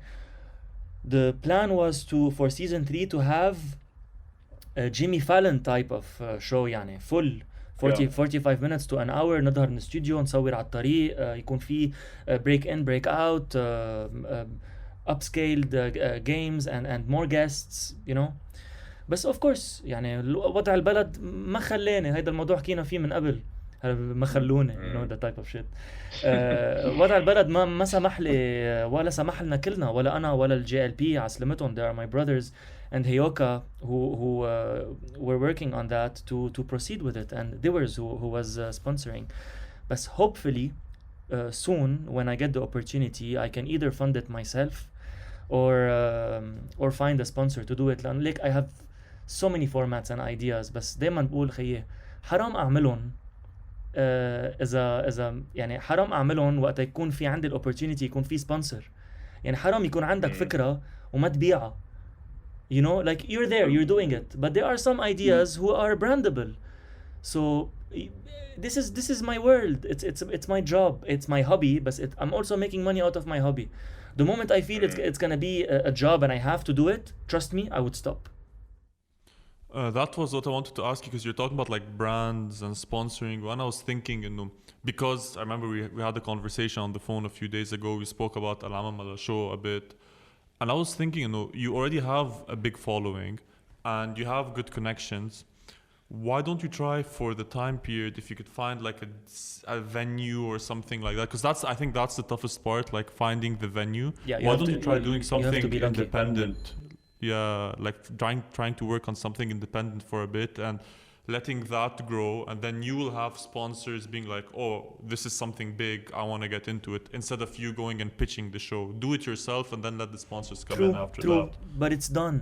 The plan was for season 3 to have a Jimmy Fallon type of show. يعني full 45 minutes to an hour. نظهر من الاستوديو، نصور على الطريق، يكون في break in break out, upscaled games and more guests, you know. بس of course يعني وضع البلد ما خلاني. هيدا الموضوع حكينا فيه من قبل، ما خلوني you know, that type of shit. وضع البلد ما سمح لي ولا سمح لنا كلنا، ولا انا ولا الجي ال بي عسلمتهم. They are my brothers and Heyoka who were working on that to proceed with it, and Dewars who was sponsoring. But hopefully soon when I get the opportunity I can either fund it myself or find a sponsor to do it. لأن like I have so many formats and ideas. بس دايما بقول خيي حرام أعملهم إذا يعني حرام أعملهم وقت يكون في عندي الopportunity يكون في sponsor. يعني حرام يكون عندك فكرة وما تبيعها. You know, like you're there, you're doing it, but there are some ideas who are brandable. So this is my world. It's my job. It's my hobby. But I'm also making money out of my hobby. The moment I feel it's gonna be a job and I have to do it, trust me, I would stop. That was what I wanted to ask you, because you're talking about like brands and sponsoring. When I was thinking, because I remember we had a conversation on the phone a few days ago. We spoke about Al show a bit. And I was thinking, you already have a big following and you have good connections. Why don't you try for the time period if you could find like a venue or something like that? Because I think that's the toughest part, like finding the venue. Yeah, why don't you try doing something independent? Yeah, like trying to work on something independent for a bit and letting that grow, and then you will have sponsors being like, oh, this is something big, I want to get into it, instead of you going and pitching the show. Do it yourself and then let the sponsors come in after that. But it's done.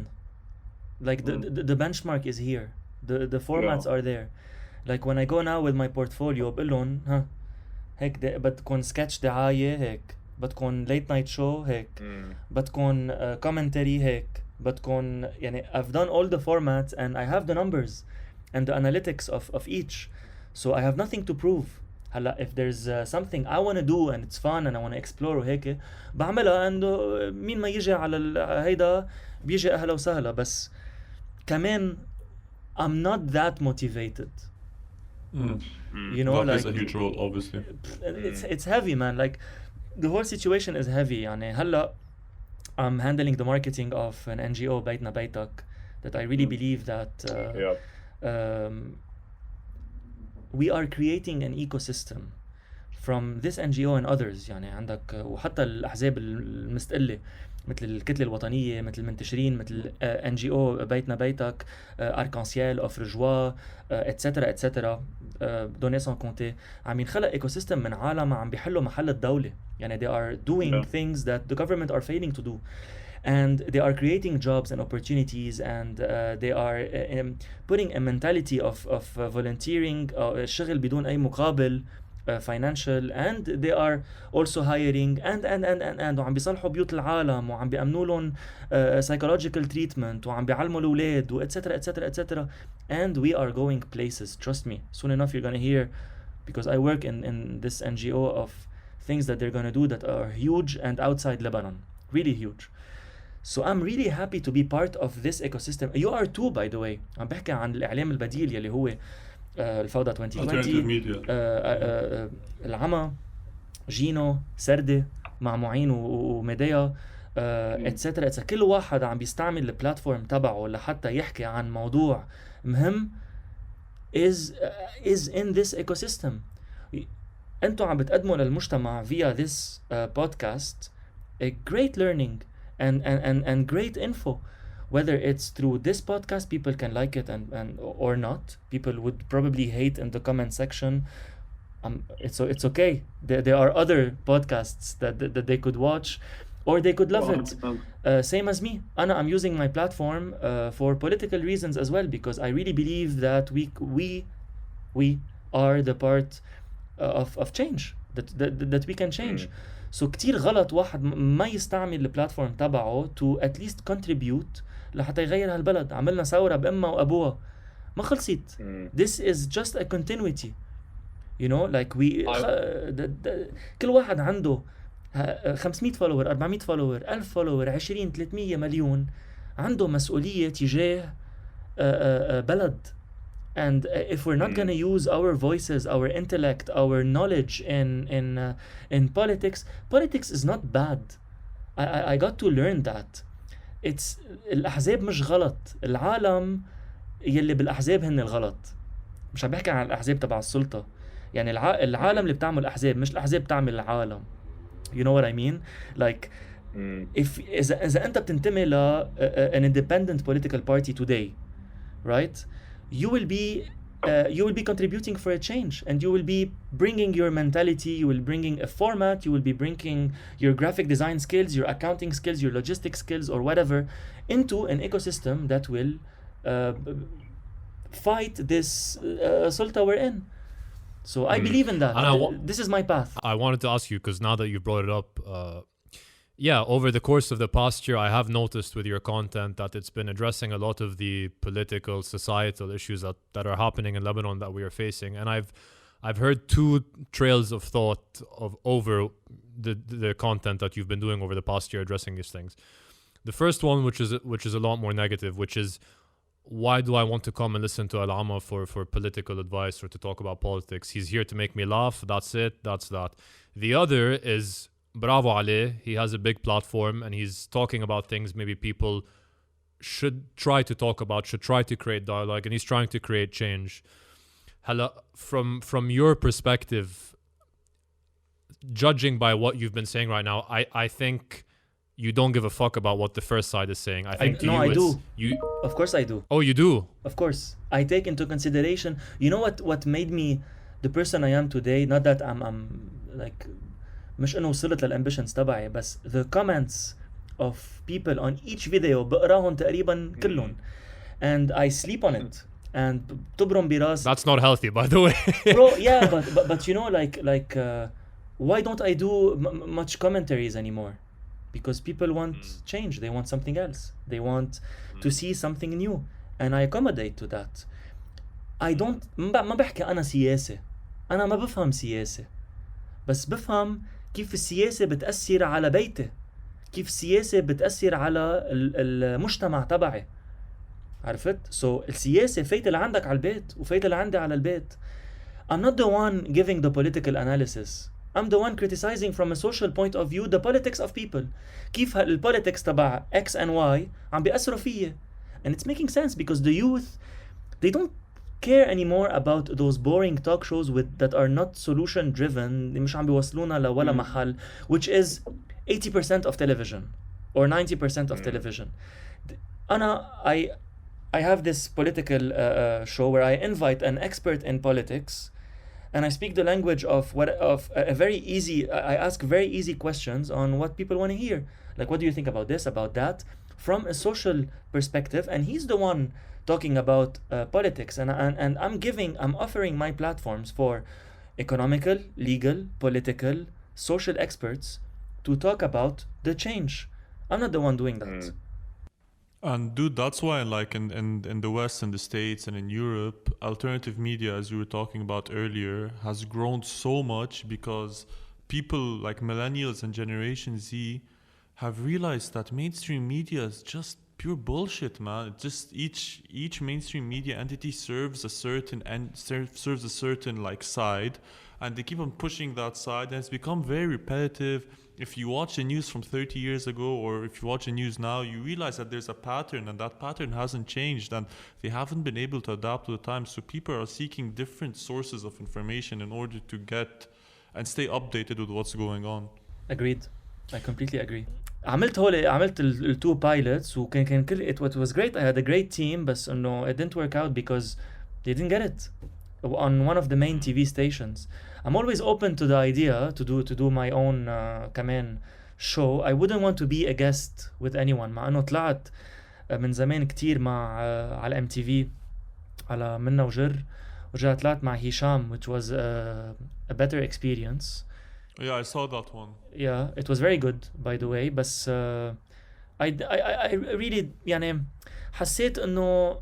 Like the benchmark is here. The formats are there. Like when I go now with my portfolio بقول لهم ها هيك بدكم sketch دعاية هيك، بدكم late night show هيك، بدكم commentary هيك، بدكم يعني I've done all the formats and I have the numbers and the analytics of each, so I have nothing to prove. هلا if there's something I want to do and it's fun and I want to explore وهيك بعملها، and مين ما يجي على هيدا بيجي أهلا وسهلا. بس كمان I'm not that motivated. You know, that like is a huge role, obviously. It's heavy, man. Like the whole situation is heavy. يعني هلا I'm handling the marketing of an NGO بيتنا بيتك that I really believe that we are creating an ecosystem from this NGO and others. يعني عندك وحتى الأحزاب المستقلة مثل الكتلة الوطنية، مثل المنتشرين، مثل NGO بيتنا بيتك، أركانسيال، أوفر جوا، etc etc دوني سان كونتي. عم ينخلق ايكوسيستم من عالم عم بيحلوا محل الدولة. يعني they are doing things that the government are failing to do, and they are creating jobs and opportunities, and they are putting a mentality of volunteering, الشغل بدون أي مقابل financial, and they are also hiring and وعم بيصلحوا بيوت العالم، وعم بيأمنوا لهم psychological treatment، وعم بيعلموا الأولاد و etc etc etc, and we are going places. Trust me, soon enough you're gonna hear, because I work in this NGO, of things that they're gonna do that are huge and outside Lebanon, really huge. So I'm really happy to be part of this ecosystem. You are too, by the way. عم بحكي عن الإعلام البديل يلي هو الفوضى 2020، العمى، جينو، سردة مع معين وميديا، اتسترا. كل واحد عم بيستعمل البلاتفورم تبعه لحتى يحكي عن موضوع مهم is in this ecosystem. انتوا عم بتقدموا للمجتمع via this podcast a great learning and great info. Whether it's through this podcast, people can like it and or not. People would probably hate in the comment section. It's okay. There are other podcasts that they could watch. or they could love it. 100%. Same as me. I'm using my platform for political reasons as well, because I really believe that we are the part of change, that we can change. So كتير غلط واحد ما يستعمل البلاتفورم تبعه to at least contribute لحتى يغير هالبلد. عملنا ثورة بأمها وأبوها ما خلصت. This is just a continuity. You know, like we كل واحد عنده 500 فولور 400 فولور 1000 فولور 20 300 مليون عنده مسؤولية تجاه بلد. And if we're not gonna use our voices, our intellect, our knowledge in politics is not bad. I got to learn that. It's الأحزاب مش غلط. العالم يلي بالأحزاب هن الغلط. مش عم بحكي عن الأحزاب تبع السلطة. يعني العالم اللي بتعمل أحزاب مش الأحزاب بتعمل العالم. You know what I mean? Like if إذا أنت بتنتمي ل an independent political party today, right? You will be contributing for a change, and you will be bringing your mentality, you will bringing a format, you will be bringing your graphic design skills, your accounting skills, your logistics skills, or whatever, into an ecosystem that will fight this sulta we're in. So I believe in that. This is my path. I wanted to ask you, because now that you brought it up, over the course of the past year, I have noticed with your content that it's been addressing a lot of the political, societal issues that are happening in Lebanon that we are facing. And I've heard two trails of thought over the content that you've been doing over the past year addressing these things. The first one, which is a lot more negative, which is, why do I want to come and listen to Al-Amma for political advice or to talk about politics? He's here to make me laugh. That's it. That's that. The other is, bravo عليه, he has a big platform and he's talking about things maybe people should try to talk about, should try to create dialogue, and he's trying to create change. Hala, from your perspective, judging by what you've been saying right now, I think you don't give a fuck about what the first side is saying. I think I do. Of course I do. Oh, you do? Of course. I take into consideration, you know what made me the person I am today? Not that I'm like مش انه وصلت للامبيشنز تبعي, بس the comments of people on each video بقراهم تقريبا كلهم, and I sleep on it and بتبرم براسي. That's not healthy, by the way. Bro, yeah, but you know, like why don't I do much commentaries anymore? Because people want change, they want something else, they want to see something new, and I accommodate to that. I don't ما بحكي أنا سياسة, أنا ما بفهم سياسة, بس بفهم كيف السياسة بتأثر على بيتي, كيف السياسة بتأثر على المجتمع تبعي, عرفت؟ So السياسة فايت اللي عندك على البيت وفايت اللي عندي على البيت. I'm not the one giving the political analysis. I'm the one criticizing from a social point of view the politics of people. كيف الpolitics تبع X and Y عم بيأثروا فيي. And it's making sense because the youth, they don't care anymore about those boring talk shows that are not solution driven, مش عم بيوصلونا لولا محل, which is 80% of television or 90% of television. I have this political show where I invite an expert in politics, and I speak the language of a very easy. I ask very easy questions on what people want to hear, like what do you think about this, about that, from a social perspective, and he's the one talking about politics, and I'm offering my platforms for economical, legal, political, social experts to talk about the change. I'm not the one doing that. And dude, that's why like in the West, in the States and in Europe, alternative media, as we were talking about earlier, has grown so much because people like millennials and Generation Z have realized that mainstream media is just pure bullshit, man. It just each mainstream media entity serves a certain like side, and they keep on pushing that side, and it's become very repetitive. If you watch the news from 30 years ago, or if you watch the news now, you realize that there's a pattern, and that pattern hasn't changed, and they haven't been able to adapt to the times. So people are seeking different sources of information in order to get and stay updated with what's going on. Agreed. I completely agree. عملت التو pilots وكان كل it was great. I had a great team, بس انه it didn't work out because they didn't get it on one of the main TV stations. I'm always open to the idea to do my own كمان show, I wouldn't want to be a guest with anyone. مع انه طلعت من زمان كتير مع على MTV على منا وجر، ورجعت طلعت مع هشام which was a better experience. Yeah, I saw that one. Yeah, it was very good by the way. بس I really يعني حسيت انه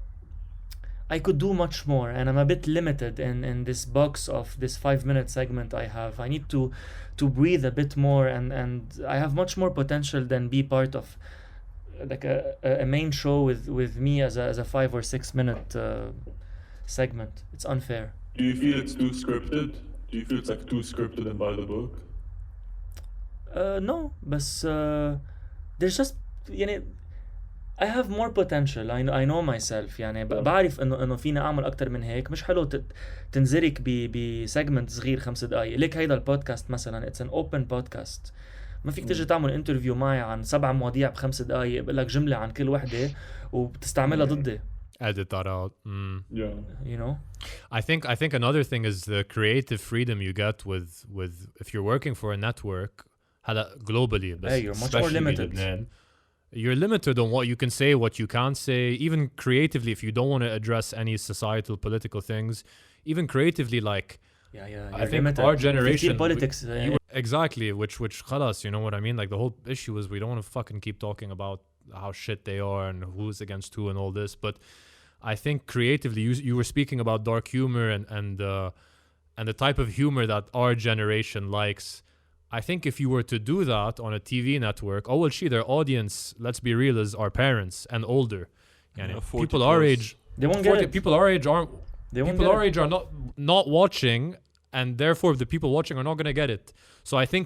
I could do much more and I'm a bit limited in this box of this 5-minute segment I have. I need to breathe a bit more and I have much more potential than be part of like a main show with me as a 5 or 6 minute segment. It's unfair. Do you feel it's too scripted? Do you feel it's like too scripted and by the book? No, but there's just يعني I have more potential. I know myself. يعني بعرف انه فينا اعمل اكتر من هيك. مش حلو تنزرك بسيجمنت صغير 5 دقائق. ليك هيدا البودكاست مثلا it's an open podcast. ما فيك تيجي تعمل انترفيو معي عن 7 مواضيع ب5 دقائق بقول لك جمله عن كل وحده وبتستعملها ضدي. Edit that out. Yeah. You know. I think another thing is the creative freedom you get with if you're working for a network globally. Hey, you're much more limited. You're limited on what you can say, what you can't say, even creatively if you don't want to address any societal political things, even creatively like yeah I think limited. our generation politics exactly which khalas, you know what I mean, like the whole issue is we don't want to fucking keep talking about how shit they are and who's against who and all this, but I think creatively you were speaking about dark humor and the type of humor that our generation likes. I think if you were to do that on a TV network, their audience, let's be real, is our parents and older. People our age, they won't get it. People our age aren't. People our age are not watching, and therefore the people watching are not going to get it. So I think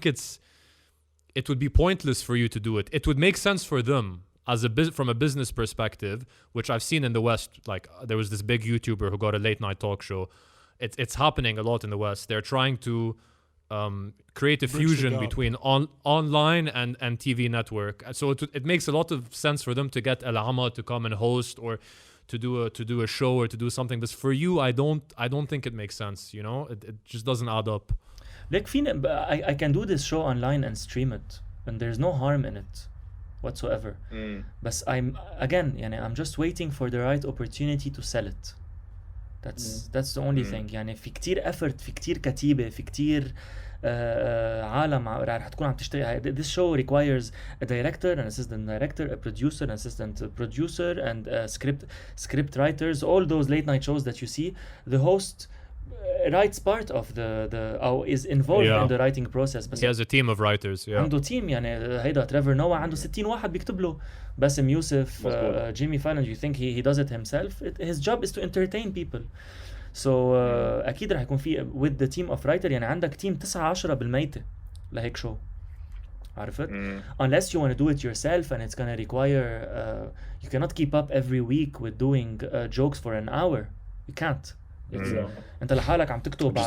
it would be pointless for you to do it. It would make sense for them as from a business perspective, which I've seen in the West. Like there was this big YouTuber who got a late night talk show. It's happening a lot in the West. They're trying to create a fusion between online and TV network. So it makes a lot of sense for them to get Al Amma to come and host or to do a show or to do something. But for you, I don't think it makes sense. You know, it just doesn't add up. Like I can do this show online and stream it, and there's no harm in it whatsoever. But I'm just waiting for the right opportunity to sell it. That's the only thing. يعني في كتير effort، في كتير كتيبة، في كتير عالم راح تكون عم تشتغل. This show requires a director, an assistant director, a producer, an assistant producer, and script writers. All those late night shows that you see, the host writes part of is involved in the writing process. He has a team of writers. عنده team. يعني هيدا تريفر نوا عنده 60 واحد بيكتب له. باسم يوسف, Jimmy Fallon. You think he does it himself? His job is to entertain people. So أكيد رح يكون في with the team of writer. يعني عندك team 9-10 بالميتة لهيك show. عرفت؟ Unless you want to do it yourself and it's gonna require you cannot keep up every week with doing jokes for an hour. You can't. انت لحالك عم تكتب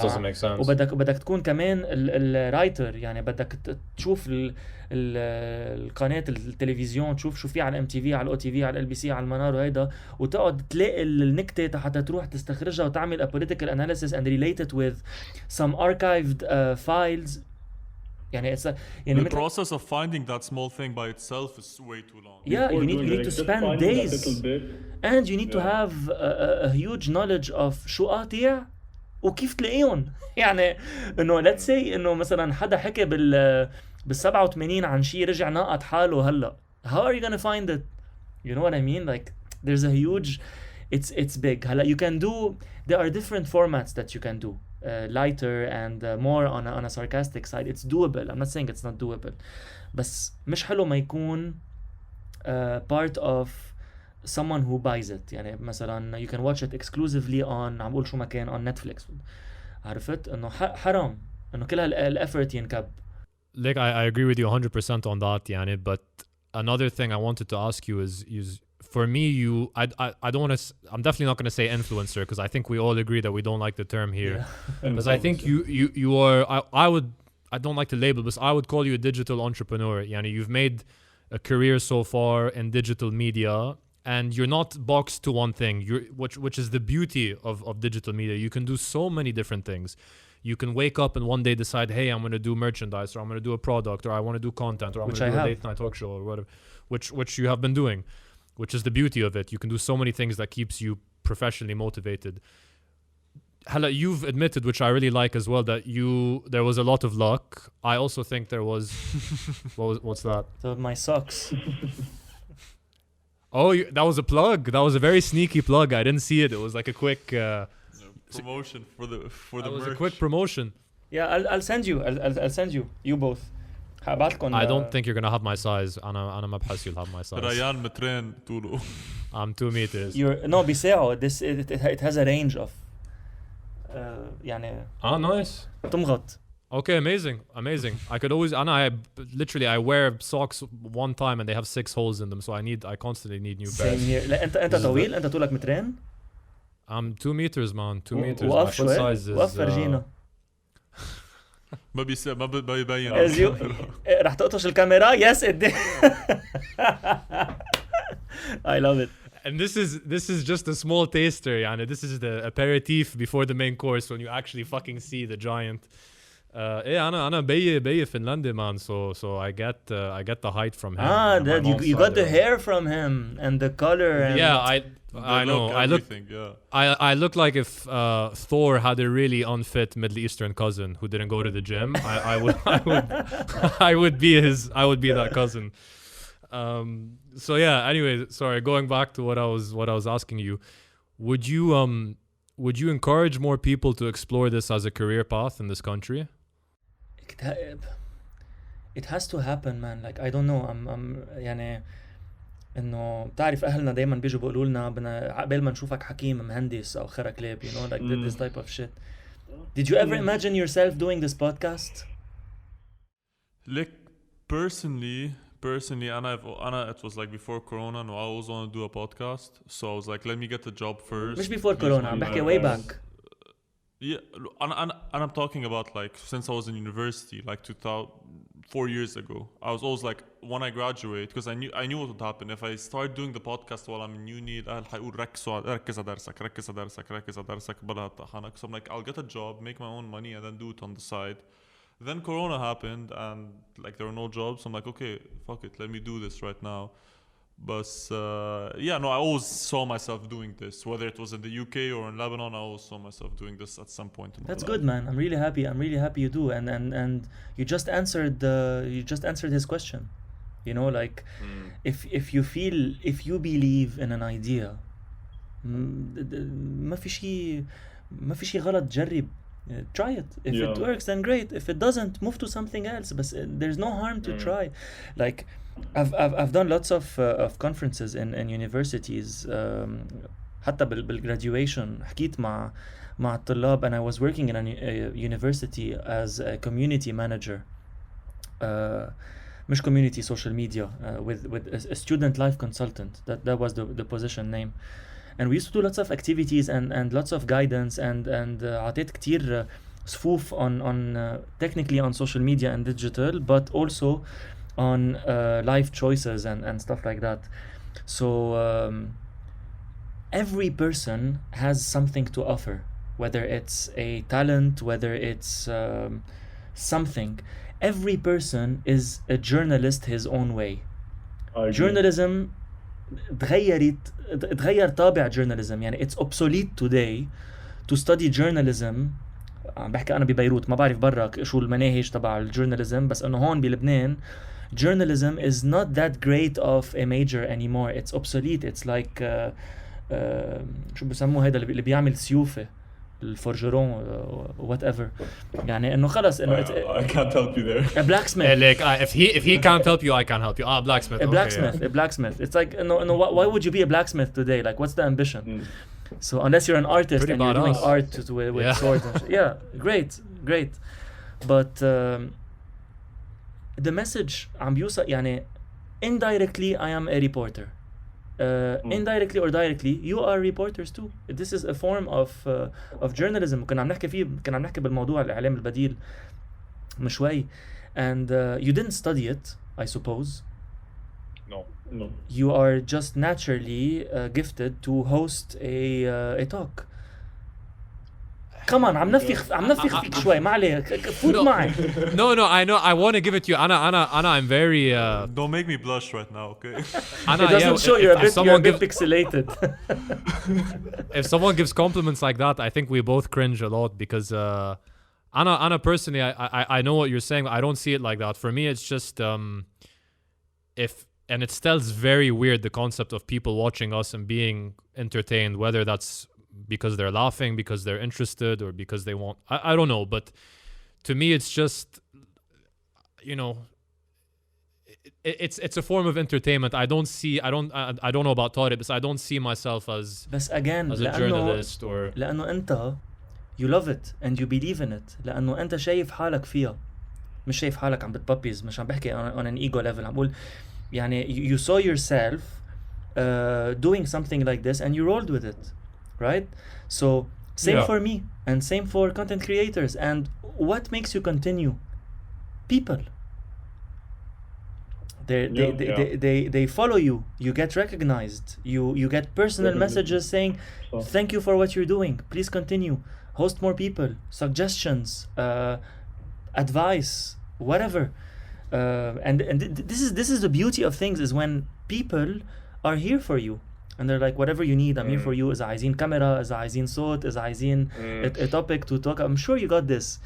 وبدك تكون كمان الرايتر. يعني بدك تشوف القناه التلفزيون، تشوف شو في على ام تي في، على الاو تي في، على ال بي سي، على المنار وهيدا، وتقعد تلاقي النكته حتى تروح تستخرجها وتعمل a political analysis and relate it with some archived files. يعني it's the process of finding that small thing by itself is way too long. Yeah, you need to spend days and you need to have a huge knowledge of شو قاطع وكيف تلاقيهم. يعني انه let's say انه مثلا حدا حكى بال87 عن شيء رجع ناقط حاله هلا. How are you gonna find it? You know what I mean? Like there's a huge it's big. هلا you can do, there are different formats that you can do. Lighter and more on a sarcastic side. It's doable. I'm not saying it's not doable. بس مش حلو ما يكون part of someone who buys it. يعني مثلا you can watch it exclusively on عم بقول شو ما كان on Netflix. عرفت انه حرام انه كل هالeffort ينكب. Like I agree with you 100% on that يعني. But another thing I wanted to ask you is for me, I don't want to. I'm definitely not going to say influencer because I think we all agree that we don't like the term here. Because I think you are. I don't like to label, but I would call you a digital entrepreneur. Yani you've made a career so far in digital media, and you're not boxed to one thing. Which is the beauty of digital media. You can do so many different things. You can wake up and one day decide, hey, I'm going to do merchandise, or I'm going to do a product, or I want to do content, or I'm going to do a late night talk show, or whatever, which you have been doing, which is the beauty of it. You can do so many things that keeps you professionally motivated. Hala, you've admitted, which I really like as well, that there was a lot of luck. I also think there was what's that? So my socks. Oh, that was a plug. That was a very sneaky plug. I didn't see it. It was like a quick promotion for the that was merch. a quick promotion. Yeah, I'll send you. I'll send you. You both. I don't think you're gonna have my size. أنا ما بحس you'll have my size. ريان مترين طوله. I'm 2 meters. No, بساعه. This it has a range of. يعني. Nice. تمغط. Okay, amazing. I could always. I wear socks one time and they have 6 holes in them, so I constantly need new pairs. Same here. لا أنت طويل. أنت طولك مترين. I'm 2 meters, man. 2 meters. وقف My foot شوي. size is. وقف فرجينا. ما بيبين. رح تقطش الكاميرا. Yes, it did. I love it. And this is just a small taster, يعني. This is the aperitif before the main course when you actually fucking see the giant. أنا بي فنلندي, man. So I get the height from him. That you got the hair from him and the color. And Yeah, I know. I look like if Thor had a really unfit Middle Eastern cousin who didn't go to the gym. I would be that cousin. So yeah. Anyway, sorry. Going back to what I was asking you, would you encourage more people to explore this as a career path in this country? It has to happen, man. Like I don't know. I'm يعني إنه بتعرف أهلنا دايما بيجوا بيقولوا لنا بدنا قبل ما نشوفك حكيم مهندس أو خرا كلاب, you know, like this type of shit. Did you ever imagine yourself doing this podcast? Like personally, it was like before Corona, and I always want to do a podcast. So I was like, let me get a job first. مش before Corona. I'm بحكي way back. Yeah, and I'm talking about like since I was in university, like 4 years ago. I was always like, when I graduate, because I knew what would happen if I start doing the podcast while I'm in uni. حيقول ركز على درسك بلا طحنك. So I'm like, I'll get a job, make my own money, and then do it on the side. Then Corona happened, and like there were no jobs. So I'm like, okay, fuck it, let me do this right now. But I always saw myself doing this, whether it was in the UK or in Lebanon. I always saw myself doing this at some point in my life. That's good, man. I'm really happy you do, and you just answered his question. You know, like if you believe in an idea, ما في شيء غلط. جرب. Try it. If it works, then great. If it doesn't, move to something else. But there's no harm to try. Like I've done lots of conferences in universities. حتى بالgraduation حكيت مع الطلاب, and I was working in a university as a community manager. مش community, social media, with a student life consultant. That was the position name. And we used to do lots of activities and lots of guidance and عطيت كتير صفوف on technically on social media and digital, but also on life choices and stuff like that. So every person has something to offer, whether it's a talent, whether it's something. Every person is a journalist his own way. Journalism تغير طابع journalism. يعني it's obsolete today to study journalism. بحكي أنا ببيروت, ما بعرف برا شو المناهج تبع الجورناليزم, بس إنه هون بلبنان journalism is not that great of a major anymore. It's obsolete. It's like شو بسموه هذا اللي بيعمل سيوفة, الفورجرون whatever. يعني إنه خلص إنه I can't help you there. a blacksmith. If he can't help you, I can't help you. Blacksmith. A blacksmith. It's like why would you be a blacksmith today? Like, what's the ambition? So unless you're an artist Pretty and you're doing art with swords and shit. Yeah, great. But the message عم بيوصل يعني indirectly I am a reporter. Indirectly or directly you are reporters too. This is a form of journalism. كنا عم نحكي بالموضوع الإعلام البديل من شوي. And you didn't study it, I suppose. No. You are just naturally gifted to host a talk. come on عم نفخ فيك شوي ما عليك فوت معي. No, I know. I want to give it to you. Anna, I'm very. Don't make me blush right now, okay? Anna, It doesn't show you're a bit pixelated. If someone gives compliments like that, I think we both cringe a lot because Anna personally, I know what you're saying. I don't see it like that. For me, it's just and it still is very weird, the concept of people watching us and being entertained, whether that's because they're laughing, because they're interested, or because they want. I don't know, but to me, it's just, it's a form of entertainment. I don't know about Tariq, but I don't see myself as again a journalist or. لأنه أنت you love it and you believe in it. لأنه أنت شايف حالك فيها. مش شايف حالك عم بتبابيز. مش عم بحكي on an ego level. عم بقول يعني you saw yourself doing something like this and you rolled with it, right? So same for me and same for content creators. And what makes you continue? People. They follow you. You get recognized. You get personal messages saying thank you for what you're doing. Please continue. Host more people. Suggestions. Advice. Whatever. And this is the beauty of things, is when people are here for you and they're like, whatever you need, I'm here for you. إذا عايزين كاميرا, إذا عايزين صوت, إذا عايزين a topic to talk, I'm sure you got this,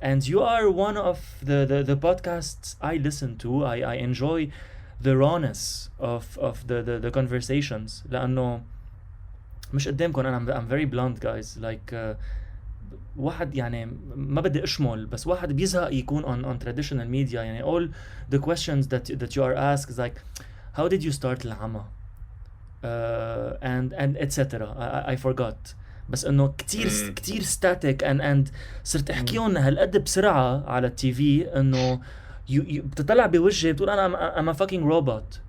and you are one of the podcasts I listen to. I enjoy the rawness of the conversations. لأنه مش قدامكم أنا I'm very blunt, guys. Like واحد يعني ما بدي اشمل بس واحد بيزهق يكون on traditional media. يعني all the questions that you are asked is like, how did you start العمى and etc. I forgot. بس انه كتير static and صرت احكيهم هالقد بسرعة على التي في انه بتطلع بوجهي بتقول انا I'm a fucking robot,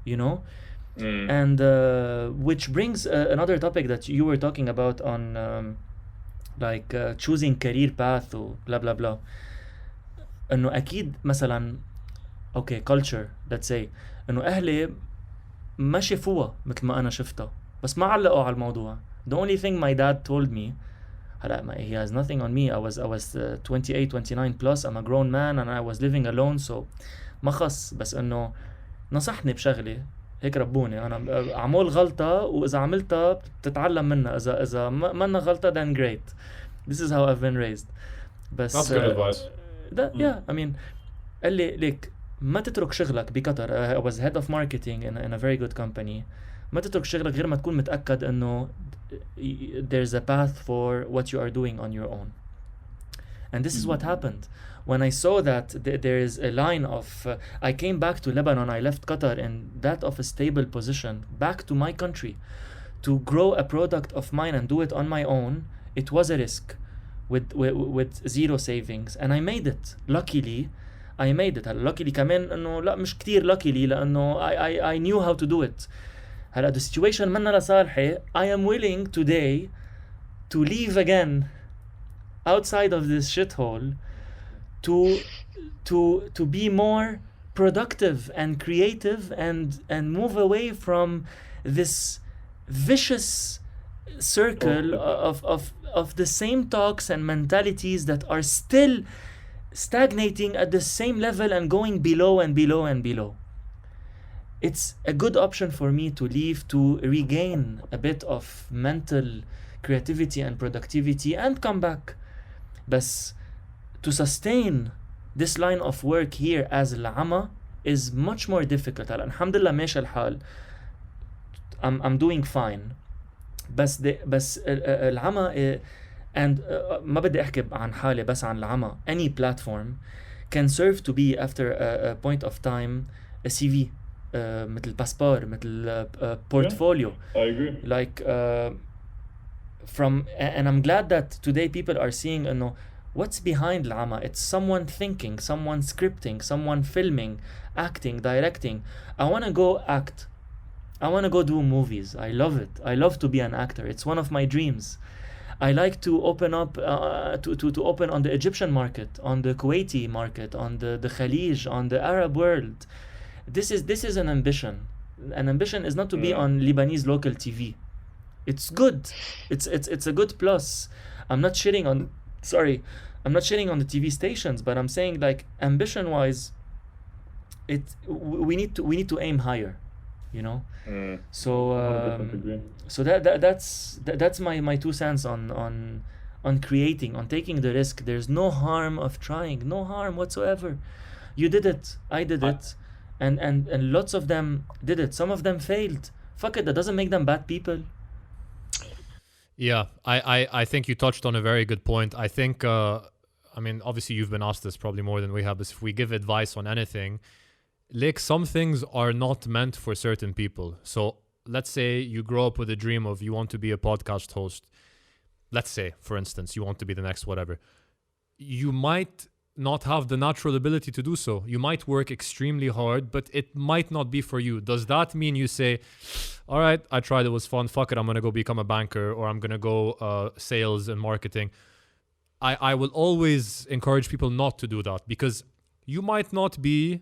and which brings another topic that you were talking about on like choosing career path و blah blah blah. انه اكيد مثلا culture, let's say انه اهلي ما شافوها مثل ما انا شفتها بس ما علقوا على الموضوع. The only thing my dad told me, he has nothing on me. I was 28 29 plus. I'm a grown man and I was living alone, so ما خص. بس انه نصحني بشغله هيك ربوني. انا عمول غلطة واذا عملتها بتتعلم منها. اذا ما غلطة then great. This is how I've been raised. بس that's good advice. I mean قال لي ليك ما تترك شغلك بقطر. I was head of marketing in a very good company. ما تترك شغلك غير ما تكون متأكد انه there's a path for what you are doing on your own. And this is what happened. When I saw that there is a line of I came back to Lebanon, I left Qatar in that of a stable position, back to my country to grow a product of mine and do it on my own. It was a risk with zero savings, and I made it. Luckily I made it. Luckily كمان انه لا مش كتير luckily لانه I knew how to do it. هلا the situation منا لصالحي. I am willing today to leave again outside of this shithole to be more productive and creative and move away from this vicious circle of the same talks and mentalities that are still stagnating at the same level and going below and below and below. It's a good option for me to leave to regain a bit of mental creativity and productivity and come back. But to sustain this line of work here as العمى is much more difficult. الحمد لله ماشي الحال. I'm doing fine. بس العمى and ما بدي احكي عن حالي بس عن العمى. Any platform can serve to be after a point of time a CV. مثل باسبور مثل portfolio. I agree. Like and I'm glad that today people are seeing what's behind العمى. It's someone thinking, someone scripting, someone filming, acting, directing. I want to go act. I want to go do movies. I love it. I love to be an actor. It's one of my dreams. I like to open up to open on the Egyptian market, on the Kuwaiti market, on the Khalij, on the Arab world. This is an ambition. An ambition is not to be on Lebanese local TV. It's good. It's a good plus. I'm not shitting on. Sorry, I'm not shitting on the TV stations, but I'm saying like ambition wise, we need to aim higher, you know. So 100% agree. so that's my 2 cents on creating, on taking the risk. There's no harm of trying, no harm whatsoever. You did it, I did it, and lots of them did it. Some of them failed. Fuck it, that doesn't make them bad people. Yeah, I think you touched on a very good point. I think, I mean, obviously you've been asked this probably more than we have, but if we give advice on anything, like some things are not meant for certain people. So let's say you grow up with a dream of you want to be a podcast host. Let's say, for instance, you want to be the next whatever. You might not have the natural ability to do so. You might work extremely hard, but it might not be for you. Does that mean you say, all right, I tried, it was fun, fuck it, I'm going to go become a banker, or I'm going to go sales and marketing? I will always encourage people not to do that, because you might not be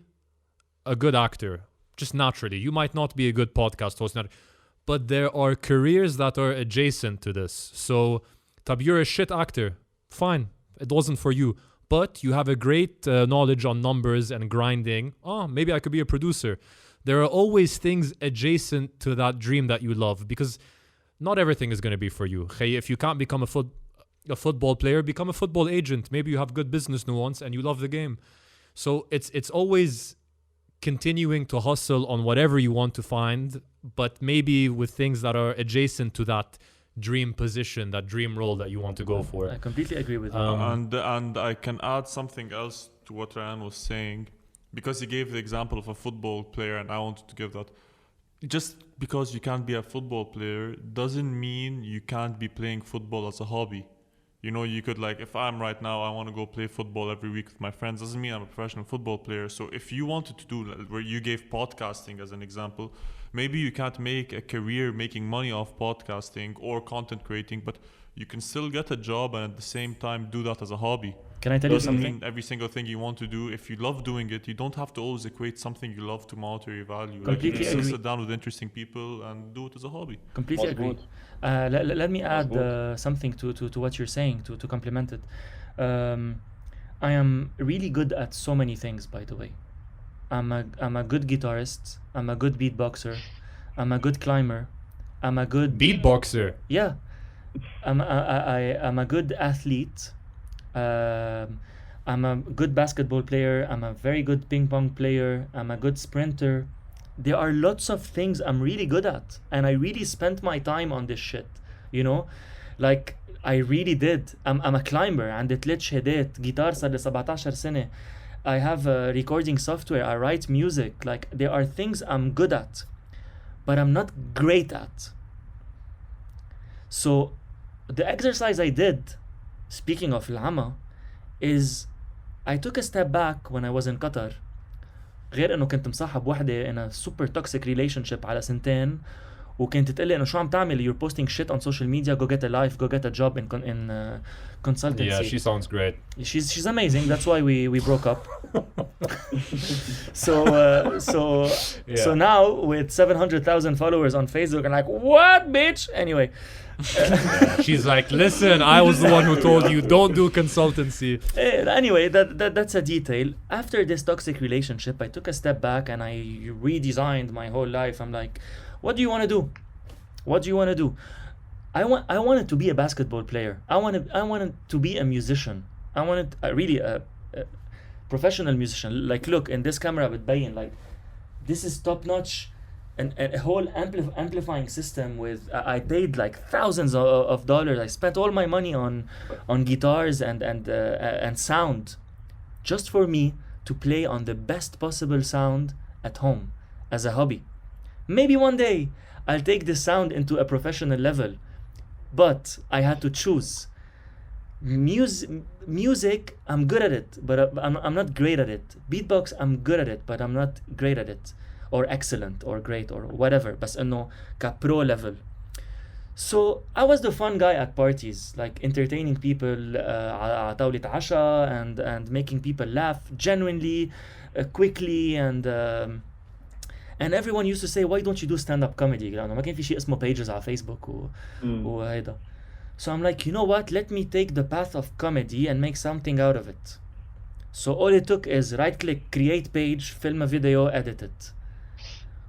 a good actor, just naturally. You might not be a good podcast host, but there are careers that are adjacent to this. So, Tab, you're a shit actor. Fine, it wasn't for you. But you have a great knowledge on numbers and grinding. Oh, maybe I could be a producer. There are always things adjacent to that dream that you love, because not everything is going to be for you. If you can't become a football player, become a football agent. Maybe you have good business nuance and you love the game. So it's always continuing to hustle on whatever you want to find, but maybe with things that are adjacent to that dream position, that dream role that you want to go for. I completely agree with you. And I can add something else to what Ryan was saying, because he gave the example of a football player, and I wanted to give that. Just because you can't be a football player doesn't mean you can't be playing football as a hobby. You know, you could, like, if I'm right now, I want to go play football every week with my friends, doesn't mean I'm a professional football player. So if you wanted to do, where you gave podcasting as an example, maybe you can't make a career making money off podcasting or content creating, but you can still get a job and at the same time do that as a hobby. Can I tell you Doesn't something? mean every single thing you want to do. If you love doing it, you don't have to always equate something you love to monetary value. Like, you Completely can still agree. sit down with interesting people and do it as a hobby. Completely agree. Mظبوط. Let me add Mظبوط. something to what you're saying, to complement it. I am really good at so many things, by the way. I'm a good guitarist. I'm a good beatboxer. I'm a good climber. I'm a good Beatboxer. Yeah, I'm a good athlete. I'm a good basketball player. I'm a very good ping pong player. I'm a good sprinter. There are lots of things I'm really good at, and I really spent my time on this shit, you know, like I really did. I'm a climber. عندي 3 شهادات جيتار صار لي 17 سنة. I have a recording software. I write music. Like, there are things I'm good at, but I'm not great at. So the exercise I did, speaking of العمى, is I took a step back when I was in Qatar. غير انه كنت مصاحب وحده in a super toxic relationship على 2 سنين, وكنت تقلي انه شو عم تعمل, you're posting shit on social media, go get a life, go get a job in consultancy. Yeah, she sounds great. She's amazing. That's why we broke up. So now with 700,000 followers on Facebook, I'm like, what, bitch? Anyway. She's like, listen, I was the one who told you don't do consultancy. Anyway, that's a detail. After this toxic relationship, I took a step back and I redesigned my whole life. I'm like, what do you want to do? What do you want to do? I wanted to be a basketball player. I wanted to be a musician. I wanted really a professional musician. Like, look, in this camera بتبين, like, this is top notch. And a whole amplifying system with I paid like thousands of dollars. I spent all my money on guitars and sound, just for me to play on the best possible sound at home as a hobby. Maybe one day I'll take this sound into a professional level, but I had to choose. Music, I'm good at it, but I'm not great at it. Beatbox, I'm good at it, but I'm not great at it. Or excellent or great or whatever, بس انه pro level. So I was the fun guy at parties, like entertaining people على طاولة عشاء and making people laugh genuinely, quickly, And everyone used to say, why don't you do stand-up comedy? لأنه ما كان في شيء اسمه pages على فيسبوك وهيدا. So I'm like, you know what? Let me take the path of comedy and make something out of it. So all it took is right-click, create page, film a video, edit it.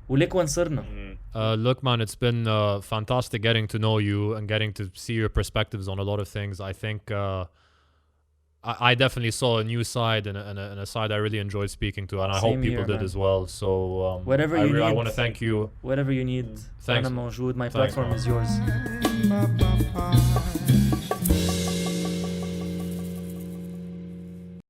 وليك وين صرنا. Look, man, it's been fantastic getting to know you and getting to see your perspectives on a lot of things. I think I definitely saw a new side and a side I really enjoyed speaking to, and I hope Same people here, did man. as well. So Whatever you I need. want to thank you. Whatever you need. Thanks. أنا موجود. My Thanks, platform man. is yours.